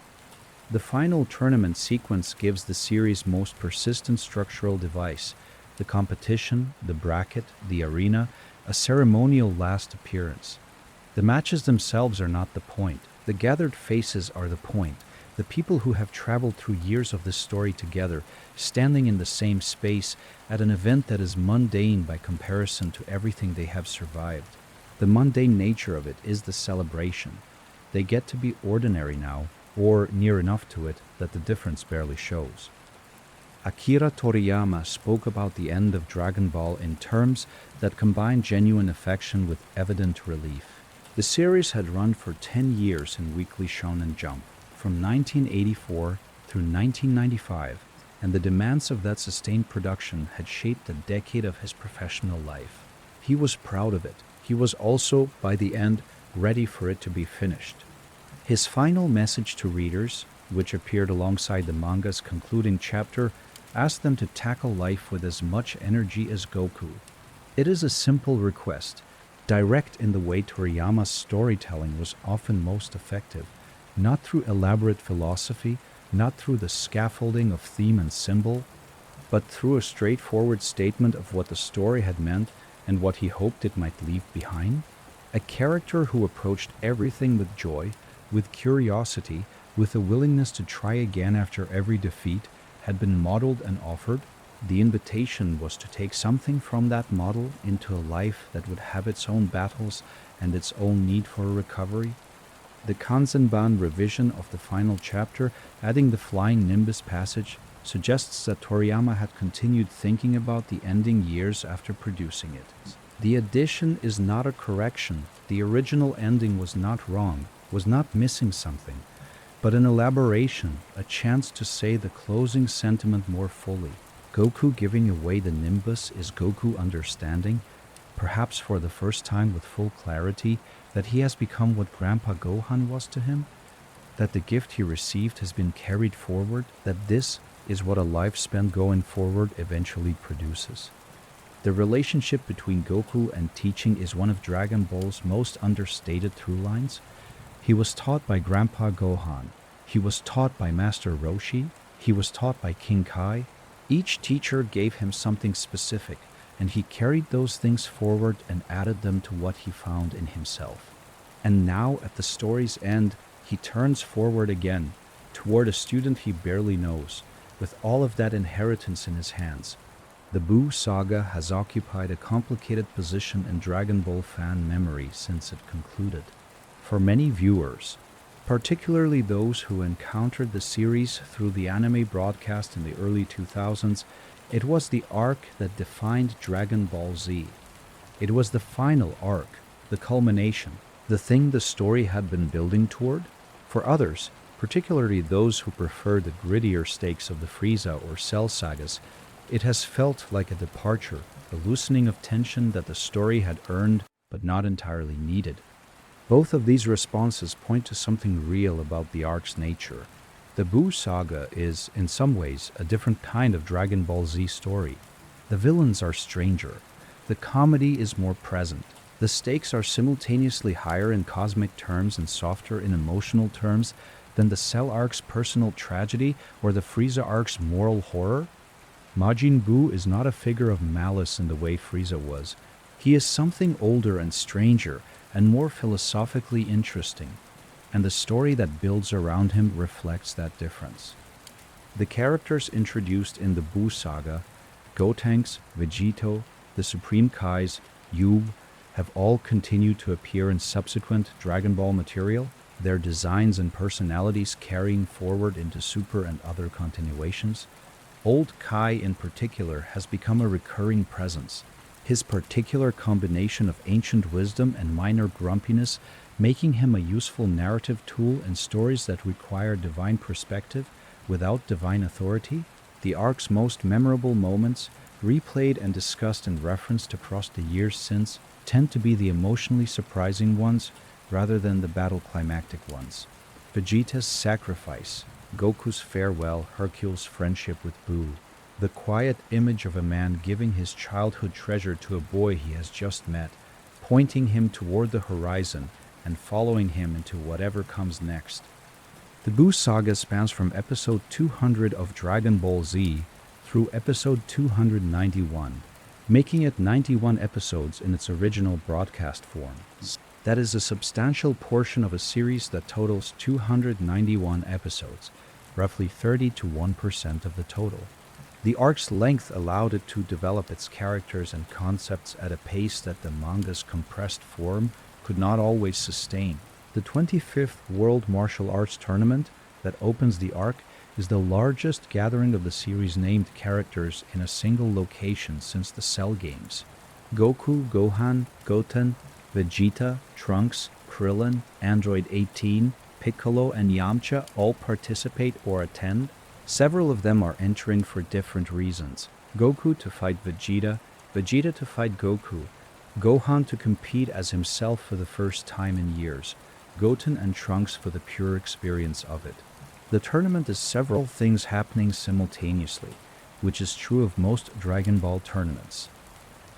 The final tournament sequence gives the series' most persistent structural device, the competition, the bracket, the arena, a ceremonial last appearance. The matches themselves are not the point. The gathered faces are the point. The people who have traveled through years of this story together, standing in the same space at an event that is mundane by comparison to everything they have survived. The mundane nature of it is the celebration. They get to be ordinary now, or near enough to it that the difference barely shows. Akira Toriyama spoke about the end of Dragon Ball in terms that combine genuine affection with evident relief. The series had run for 10 years in Weekly Shonen Jump, from 1984 through 1995, and the demands of that sustained production had shaped a decade of his professional life. He was proud of it. He was also, by the end, ready for it to be finished. His final message to readers, which appeared alongside the manga's concluding chapter, asked them to tackle life with as much energy as Goku. It is a simple request, direct in the way Toriyama's storytelling was often most effective, not through elaborate philosophy, not through the scaffolding of theme and symbol, but through a straightforward statement of what the story had meant and what he hoped it might leave behind. A character who approached everything with joy, with curiosity, with a willingness to try again after every defeat, had been modeled and offered. The invitation was to take something from that model into a life that would have its own battles and its own need for recovery. The Kanzenban revision of the final chapter, adding the flying Nimbus passage, suggests that Toriyama had continued thinking about the ending years after producing it. The addition is not a correction. The original ending was not wrong, was not missing something, but an elaboration, a chance to say the closing sentiment more fully. Goku giving away the Nimbus is Goku understanding, perhaps for the first time with full clarity, that he has become what Grandpa Gohan was to him, that the gift he received has been carried forward, that this is what a life spent going forward eventually produces. The relationship between Goku and teaching is one of Dragon Ball's most understated through lines. He was taught by Grandpa Gohan. He was taught by Master Roshi. He was taught by King Kai. Each teacher gave him something specific, and he carried those things forward and added them to what he found in himself. And now, at the story's end, he turns forward again, toward a student he barely knows, with all of that inheritance in his hands. The Buu Saga has occupied a complicated position in Dragon Ball fan memory since it concluded. For many viewers, particularly those who encountered the series through the anime broadcast in the early 2000s, it was the arc that defined Dragon Ball Z. It was the final arc, the culmination, the thing the story had been building toward. For others, particularly those who prefer the grittier stakes of the Frieza or Cell sagas, it has felt like a departure, a loosening of tension that the story had earned but not entirely needed. Both of these responses point to something real about the arc's nature. The Buu Saga is, in some ways, a different kind of Dragon Ball Z story. The villains are stranger. The comedy is more present. The stakes are simultaneously higher in cosmic terms and softer in emotional terms than the Cell arc's personal tragedy or the Frieza arc's moral horror. Majin Buu is not a figure of malice in the way Frieza was. He is something older and stranger and more philosophically interesting, and the story that builds around him reflects that difference. The characters introduced in the Buu Saga, Gotenks, Vegito, the Supreme Kais, Yub, have all continued to appear in subsequent Dragon Ball material, their designs and personalities carrying forward into Super and other continuations. Old Kai in particular has become a recurring presence, his particular combination of ancient wisdom and minor grumpiness making him a useful narrative tool in stories that require divine perspective without divine authority. The arc's most memorable moments, replayed and discussed and referenced across the years since, tend to be the emotionally surprising ones rather than the battle climactic ones. Vegeta's sacrifice, Goku's farewell, Hercule's friendship with Buu, the quiet image of a man giving his childhood treasure to a boy he has just met, pointing him toward the horizon and following him into whatever comes next. The Buu Saga spans from episode 200 of Dragon Ball Z through episode 291, making it 91 episodes in its original broadcast form. That is a substantial portion of a series that totals 291 episodes, roughly 30 to 1% of the total. The arc's length allowed it to develop its characters and concepts at a pace that the manga's compressed form could not always sustain. The 25th World Martial Arts Tournament, that opens the arc is the largest gathering of the series' named characters in a single location since the Cell games. Goku, Gohan, Goten, Vegeta, Trunks, Krillin, Android 18, Piccolo, and Yamcha all participate or attend. Several of them are entering for different reasons. Goku to fight Vegeta, Vegeta to fight Goku, Gohan to compete as himself for the first time in years, Goten and Trunks for the pure experience of it. The tournament is several things happening simultaneously, which is true of most Dragon Ball tournaments.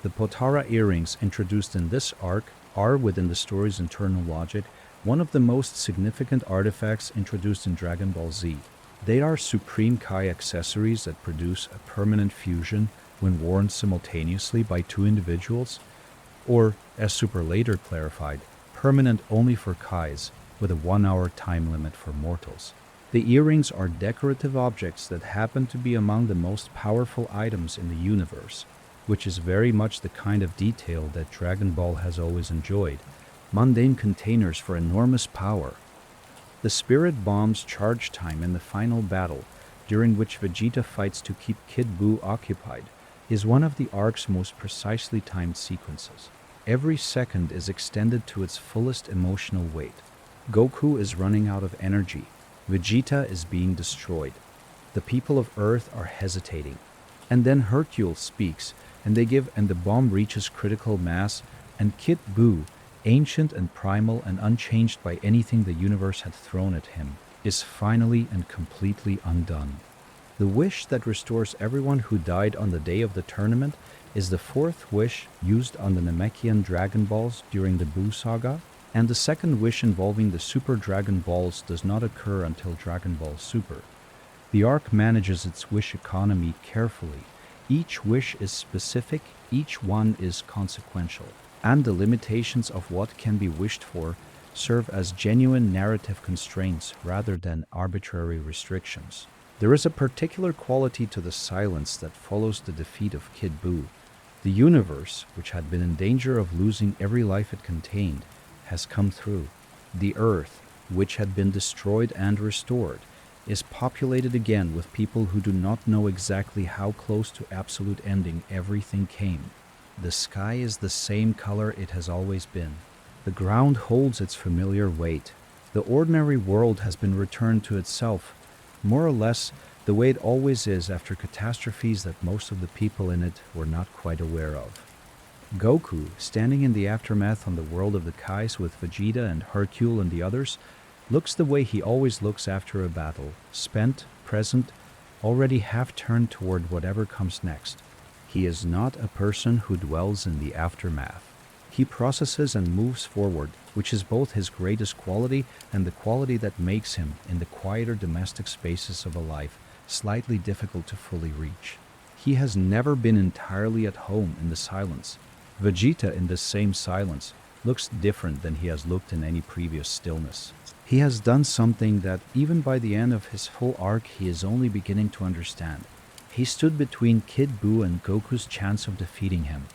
The Potara earrings introduced in this arc are, within the story's internal logic, one of the most significant artifacts introduced in Dragon Ball Z. They are Supreme Kai accessories that produce a permanent fusion when worn simultaneously by two individuals, or, as Super later clarified, permanent only for Kais, with a 1-hour time limit for mortals. The earrings are decorative objects that happen to be among the most powerful items in the universe, which is very much the kind of detail that Dragon Ball has always enjoyed, mundane containers for enormous power. The Spirit Bomb's charge time in the final battle, during which Vegeta fights to keep Kid Buu occupied, is one of the arc's most precisely timed sequences. Every second is extended to its fullest emotional weight. Goku is running out of energy. Vegeta is being destroyed. The people of Earth are hesitating. And then Hercule speaks, and the bomb reaches critical mass, and Kid Buu, ancient and primal and unchanged by anything the universe had thrown at him, is finally and completely undone. The wish that restores everyone who died on the day of the tournament is the fourth wish used on the Namekian Dragon Balls during the Buu Saga, and the second wish involving the Super Dragon Balls does not occur until Dragon Ball Super. The arc manages its wish economy carefully. Each wish is specific, each one is consequential, and the limitations of what can be wished for serve as genuine narrative constraints rather than arbitrary restrictions. There is a particular quality to the silence that follows the defeat of Kid Buu. The universe, which had been in danger of losing every life it contained, has come through. The Earth, which had been destroyed and restored, is populated again with people who do not know exactly how close to absolute ending everything came. The sky is the same color it has always been. The ground holds its familiar weight. The ordinary world has been returned to itself, more or less the way it always is after catastrophes that most of the people in it were not quite aware of. Goku, standing in the aftermath on the world of the Kais with Vegeta and Hercule and the others, looks the way he always looks after a battle, spent, present, already half-turned toward whatever comes next. He is not a person who dwells in the aftermath. He processes and moves forward, which is both his greatest quality and the quality that makes him, in the quieter domestic spaces of a life, slightly difficult to fully reach. He has never been entirely at home in the silence. Vegeta, in this same silence, looks different than he has looked in any previous stillness. He has done something that, even by the end of his full arc, he is only beginning to understand. He stood between Kid Buu and Goku's chance of defeating him,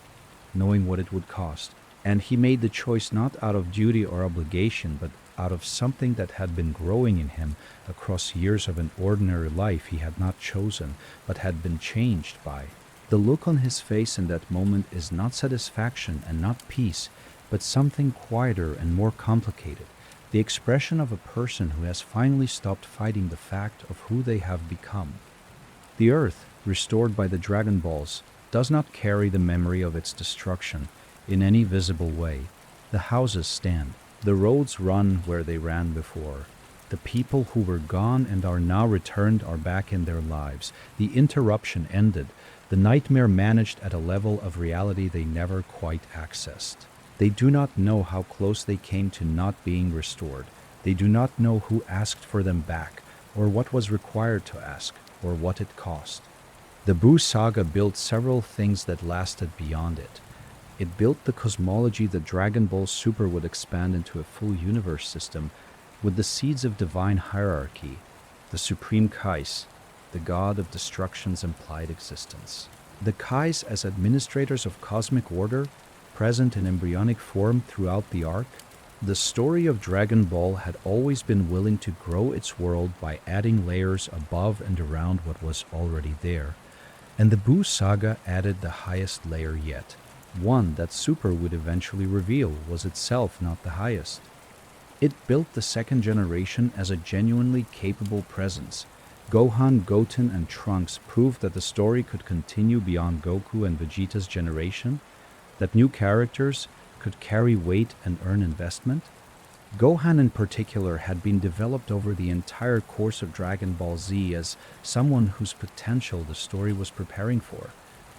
knowing what it would cost. And he made the choice not out of duty or obligation, but out of something that had been growing in him across years of an ordinary life he had not chosen, but had been changed by. The look on his face in that moment is not satisfaction and not peace, but something quieter and more complicated. The expression of a person who has finally stopped fighting the fact of who they have become. The Earth, restored by the Dragon Balls, does not carry the memory of its destruction in any visible way. The houses stand. The roads run where they ran before. The people who were gone and are now returned are back in their lives. The interruption ended. The nightmare managed at a level of reality they never quite accessed. They do not know how close they came to not being restored. They do not know who asked for them back, or what was required to ask, or what it cost. The Buu Saga built several things that lasted beyond it. It built the cosmology that Dragon Ball Super would expand into a full universe system with the seeds of divine hierarchy, the Supreme Kais, the god of destruction's implied existence. The Kais as administrators of cosmic order, present in embryonic form throughout the arc, The story of Dragon Ball had always been willing to grow its world by adding layers above and around what was already there, and the Buu Saga added the highest layer yet. One that Super would eventually reveal was itself not the highest. It built the second generation as a genuinely capable presence. Gohan, Goten, and Trunks proved that the story could continue beyond Goku and Vegeta's generation, that new characters could carry weight and earn investment. Gohan in particular had been developed over the entire course of Dragon Ball Z as someone whose potential the story was preparing for,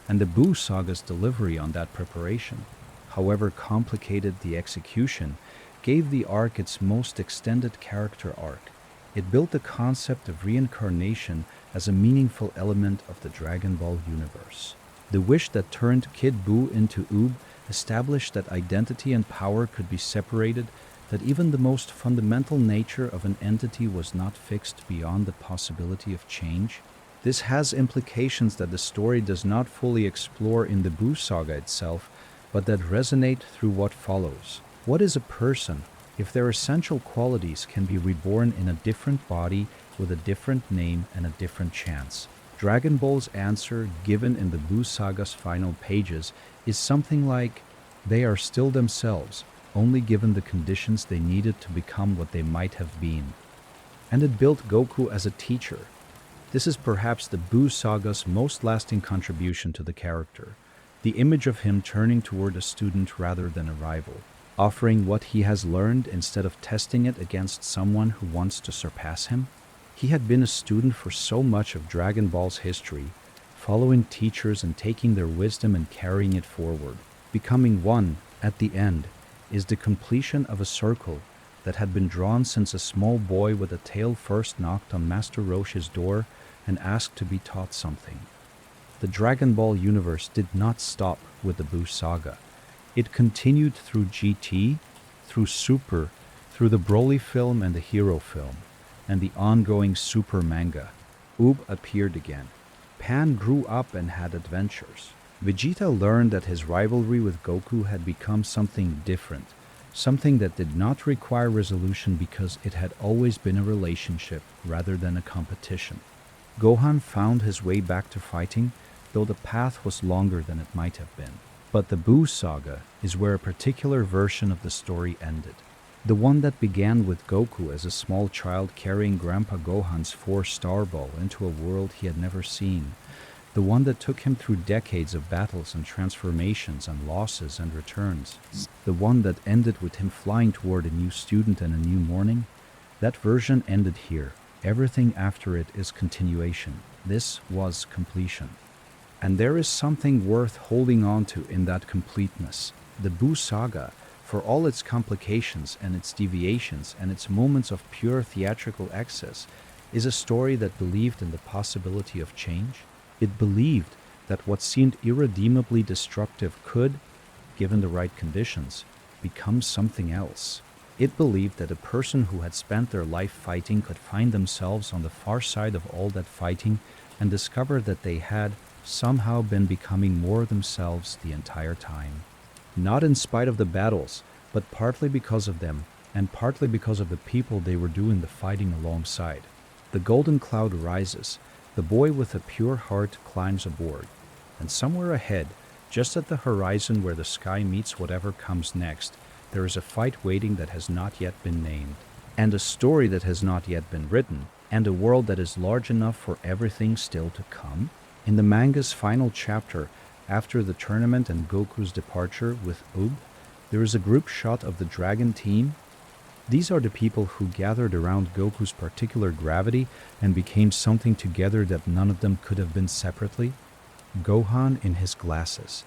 and the Buu Saga's delivery on that preparation, however complicated the execution, gave the arc its most extended character arc. It built the concept of reincarnation as a meaningful element of the Dragon Ball universe. The wish that turned Kid Buu into Oob established that identity and power could be separated, that even the most fundamental nature of an entity was not fixed beyond the possibility of change. This has implications that the story does not fully explore in the Buu Saga itself, but that resonate through what follows. What is a person if their essential qualities can be reborn in a different body with a different name and a different chance? Dragon Ball's answer, given in the Buu Saga's final pages, is something like, they are still themselves, only given the conditions they needed to become what they might have been. And it built Goku as a teacher. This is perhaps the Buu Saga's most lasting contribution to the character, the image of him turning toward a student rather than a rival, offering what he has learned instead of testing it against someone who wants to surpass him. He had been a student for so much of Dragon Ball's history, following teachers and taking their wisdom and carrying it forward. Becoming one, at the end, is the completion of a circle that had been drawn since a small boy with a tail first knocked on Master Roshi's door and asked to be taught something. The Dragon Ball universe did not stop with the Buu Saga. It continued through GT, through Super, through the Broly film and the Hero film, and the ongoing Super manga. Oob appeared again. Pan grew up and had adventures. Vegeta learned that his rivalry with Goku had become something different, something that did not require resolution because it had always been a relationship rather than a competition. Gohan found his way back to fighting, though the path was longer than it might have been. But the Buu Saga is where a particular version of the story ended. The one that began with Goku as a small child carrying Grandpa Gohan's 4-star ball into a world he had never seen. The one that took him through decades of battles and transformations and losses and returns. The one that ended with him flying toward a new student and a new morning. That version ended here. Everything after it is continuation. This was completion. And there is something worth holding on to in that completeness. The Buu Saga, for all its complications and its deviations and its moments of pure theatrical excess, is a story that believed in the possibility of change. It believed that what seemed irredeemably destructive could, given the right conditions, become something else. It believed that a person who had spent their life fighting could find themselves on the far side of all that fighting and discover that they had somehow been becoming more themselves the entire time. Not in spite of the battles, but partly because of them, and partly because of the people they were doing the fighting alongside. The golden cloud rises. The boy with a pure heart climbs aboard, and somewhere ahead, just at the horizon where the sky meets whatever comes next, there is a fight waiting that has not yet been named, and a story that has not yet been written, and a world that is large enough for everything still to come. In the manga's final chapter, after the tournament and Goku's departure with Oob, there is a group shot of the Dragon team. These are the people who gathered around Goku's particular gravity and became something together that none of them could have been separately. Gohan in his glasses,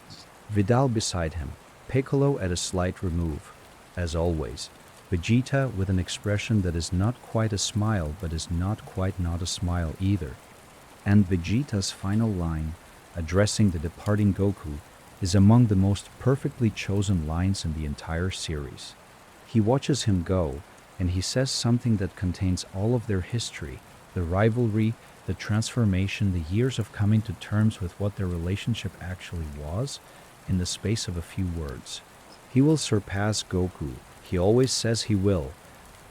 Vidal beside him, Piccolo at a slight remove. As always, Vegeta with an expression that is not quite a smile but is not quite not a smile either. And Vegeta's final line, addressing the departing Goku, is among the most perfectly chosen lines in the entire series. He watches him go, and he says something that contains all of their history, the rivalry, the transformation, the years of coming to terms with what their relationship actually was, in the space of a few words. He will surpass Goku, He always says he will.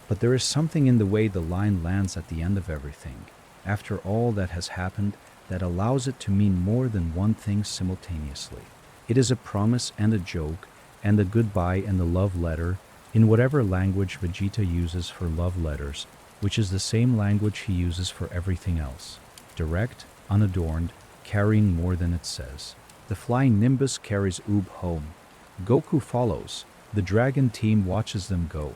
But there is something in the way the line lands at the end of everything, after all that has happened, that allows it to mean more than one thing simultaneously. It is a promise and a joke, and a goodbye and a love letter, in whatever language Vegeta uses for love letters, which is the same language he uses for everything else. Direct, unadorned, carrying more than it says. The flying Nimbus carries Oob home. Goku follows. The Dragon team watches them go.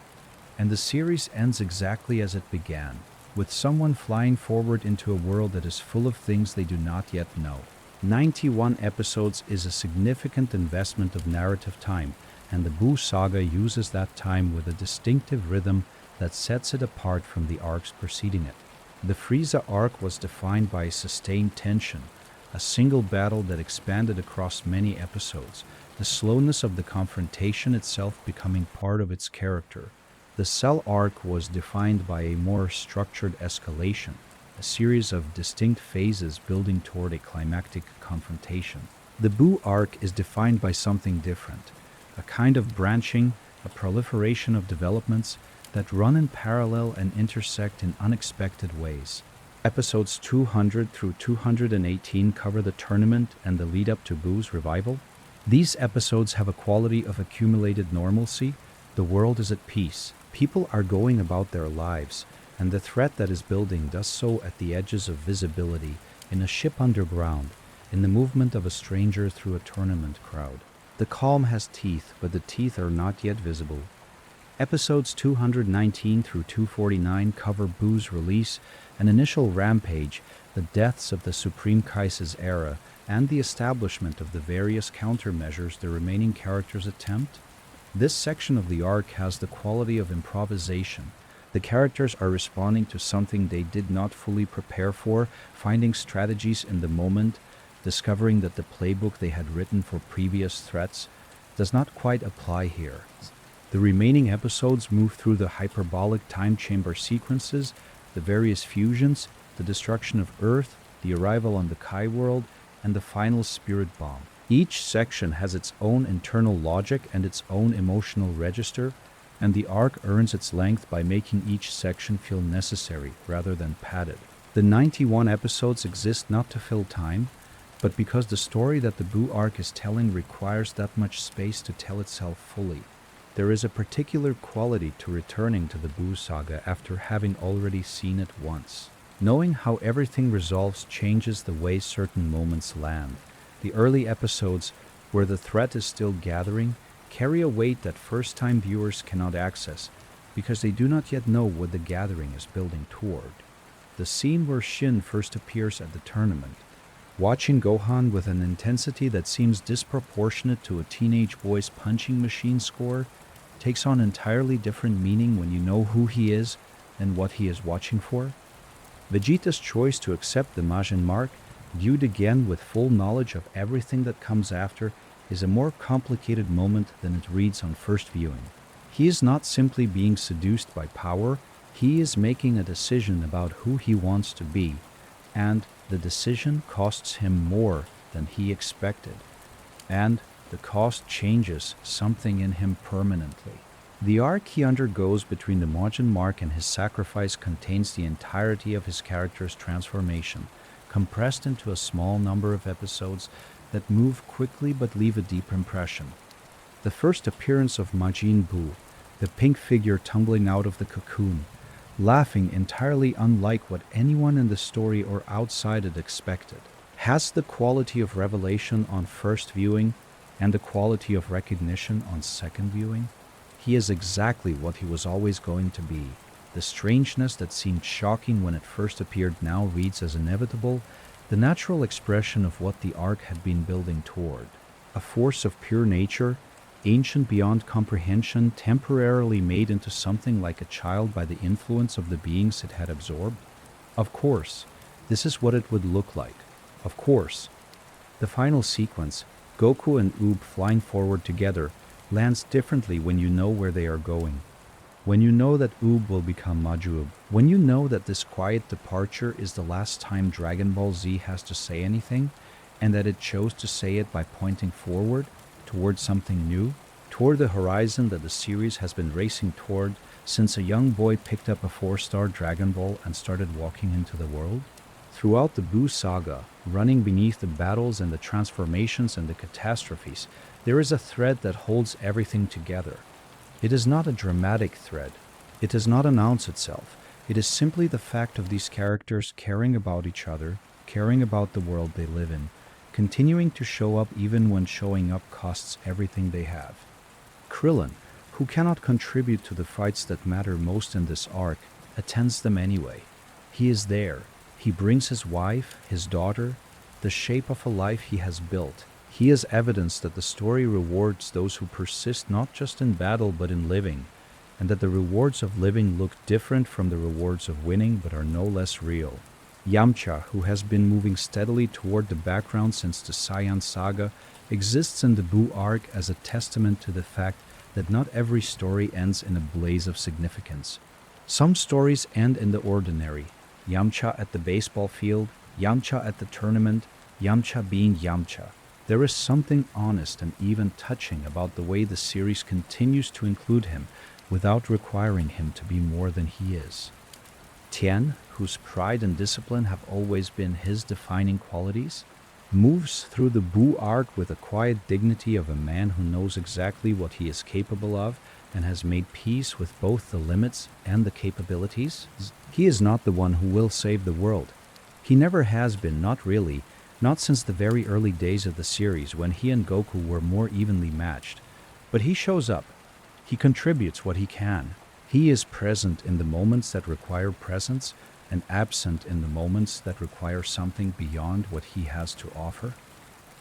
And the series ends exactly as it began, with someone flying forward into a world that is full of things they do not yet know. 91 episodes is a significant investment of narrative time, and the Buu Saga uses that time with a distinctive rhythm that sets it apart from the arcs preceding it. The Frieza arc was defined by sustained tension, a single battle that expanded across many episodes, the slowness of the confrontation itself becoming part of its character. The Cell arc was defined by a more structured escalation, a series of distinct phases building toward a climactic confrontation. The Buu arc is defined by something different, a kind of branching, a proliferation of developments that run in parallel and intersect in unexpected ways. Episodes 200 through 218 cover the tournament and the lead-up to Buu's revival. These episodes have a quality of accumulated normalcy. The world is at peace. People are going about their lives, and the threat that is building does so at the edges of visibility, in a ship underground, in the movement of a stranger through a tournament crowd. The calm has teeth, but the teeth are not yet visible. Episodes 219 through 249 cover Buu's release, an initial rampage, the deaths of the Supreme Kaiser's era, and the establishment of the various countermeasures the remaining characters attempt. This section of the arc has the quality of improvisation. The characters are responding to something they did not fully prepare for, finding strategies in the moment, discovering that the playbook they had written for previous threats does not quite apply here. The remaining episodes move through the hyperbolic time chamber sequences, the various fusions, the destruction of Earth, the arrival on the Kai world, and the final spirit bomb. Each section has its own internal logic and its own emotional register, and the arc earns its length by making each section feel necessary rather than padded. The 91 episodes exist not to fill time, but because the story that the Buu arc is telling requires that much space to tell itself fully. There is a particular quality to returning to the Buu Saga after having already seen it once. Knowing how everything resolves changes the way certain moments land. The early episodes, where the threat is still gathering, carry a weight that first-time viewers cannot access, because they do not yet know what the gathering is building toward. The scene where Shin first appears at the tournament, watching Gohan with an intensity that seems disproportionate to a teenage boy's punching machine score, takes on entirely different meaning when you know who he is and what he is watching for. Vegeta's choice to accept the Majin mark, viewed again with full knowledge of everything that comes after, is a more complicated moment than it reads on first viewing. He is not simply being seduced by power, he is making a decision about who he wants to be, and the decision costs him more than he expected, and the cost changes something in him permanently. The arc he undergoes between the Majin mark and his sacrifice contains the entirety of his character's transformation, compressed into a small number of episodes that move quickly but leave a deep impression. The first appearance of Majin Buu, the pink figure tumbling out of the cocoon, laughing entirely unlike what anyone in the story or outside it expected, has the quality of revelation on first viewing and the quality of recognition on second viewing. He is exactly what he was always going to be. The strangeness that seemed shocking when it first appeared now reads as inevitable, the natural expression of what the arc had been building toward. A force of pure nature, ancient beyond comprehension, temporarily made into something like a child by the influence of the beings it had absorbed. Of course, this is what it would look like. Of course. The final sequence, Goku and Oob flying forward together, lands differently when you know where they are going. When you know that Oob will become Majub, when you know that this quiet departure is the last time Dragon Ball Z has to say anything, and that it chose to say it by pointing forward, towards something new, toward the horizon that the series has been racing toward since a young boy picked up a 4-star Dragon Ball and started walking into the world? Throughout the Buu Saga, running beneath the battles and the transformations and the catastrophes, there is a thread that holds everything together. It is not a dramatic thread. It does not announce itself. It is simply the fact of these characters caring about each other, caring about the world they live in, continuing to show up even when showing up costs everything they have. Krillin, who cannot contribute to the fights that matter most in this arc, attends them anyway. He is there. He brings his wife, his daughter, the shape of a life he has built. He is evidence that the story rewards those who persist not just in battle but in living, and that the rewards of living look different from the rewards of winning but are no less real. Yamcha, who has been moving steadily toward the background since the Saiyan saga, exists in the Buu arc as a testament to the fact that not every story ends in a blaze of significance. Some stories end in the ordinary. Yamcha at the baseball field, Yamcha at the tournament, Yamcha being Yamcha. There is something honest and even touching about the way the series continues to include him without requiring him to be more than he is. Tien, whose pride and discipline have always been his defining qualities, moves through the Buu arc with the quiet dignity of a man who knows exactly what he is capable of and has made peace with both the limits and the capabilities. He is not the one who will save the world. He never has been, not really, not since the very early days of the series when he and Goku were more evenly matched. But he shows up. He contributes what he can. He is present in the moments that require presence and absent in the moments that require something beyond what he has to offer.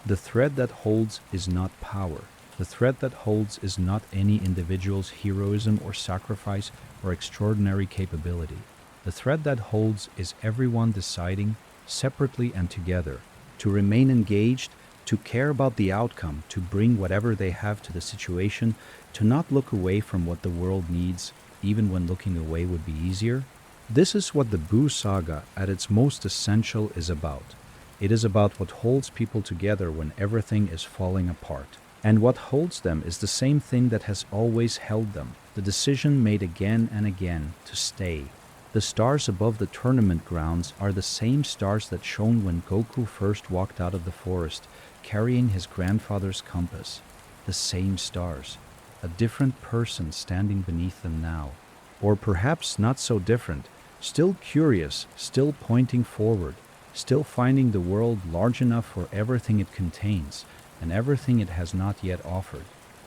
The thread that holds is not power. The thread that holds is not any individual's heroism or sacrifice or extraordinary capability. The thread that holds is everyone deciding, separately and together, to remain engaged, to care about the outcome, to bring whatever they have to the situation, to not look away from what the world needs, even when looking away would be easier. This is what the Buu Saga, at its most essential, is about. It is about what holds people together when everything is falling apart. And what holds them is the same thing that has always held them, the decision made again and again to stay. The stars above the tournament grounds are the same stars that shone when Goku first walked out of the forest, carrying his grandfather's compass. The same stars. A different person standing beneath them now. Or perhaps not so different, still curious, still pointing forward, still finding the world large enough for everything it contains, and everything it has not yet offered.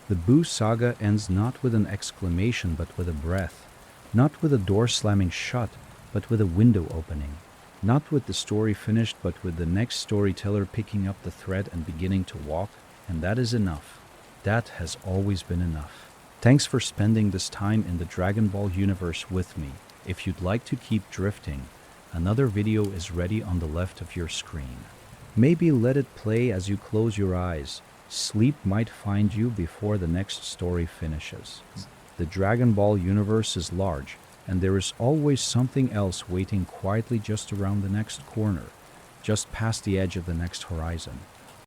The Buu Saga ends not with an exclamation but with a breath, not with a door slamming shut but with a window opening, not with the story finished but with the next storyteller picking up the thread and beginning to walk, and that is enough. That has always been enough. Thanks for spending this time in the Dragon Ball universe with me. If you'd like to keep drifting, another video is ready on the left of your screen. Maybe let it play as you close your eyes. Sleep might find you before the next story finishes. The Dragon Ball universe is large, and there is always something else waiting quietly just around the next corner, just past the edge of the next horizon.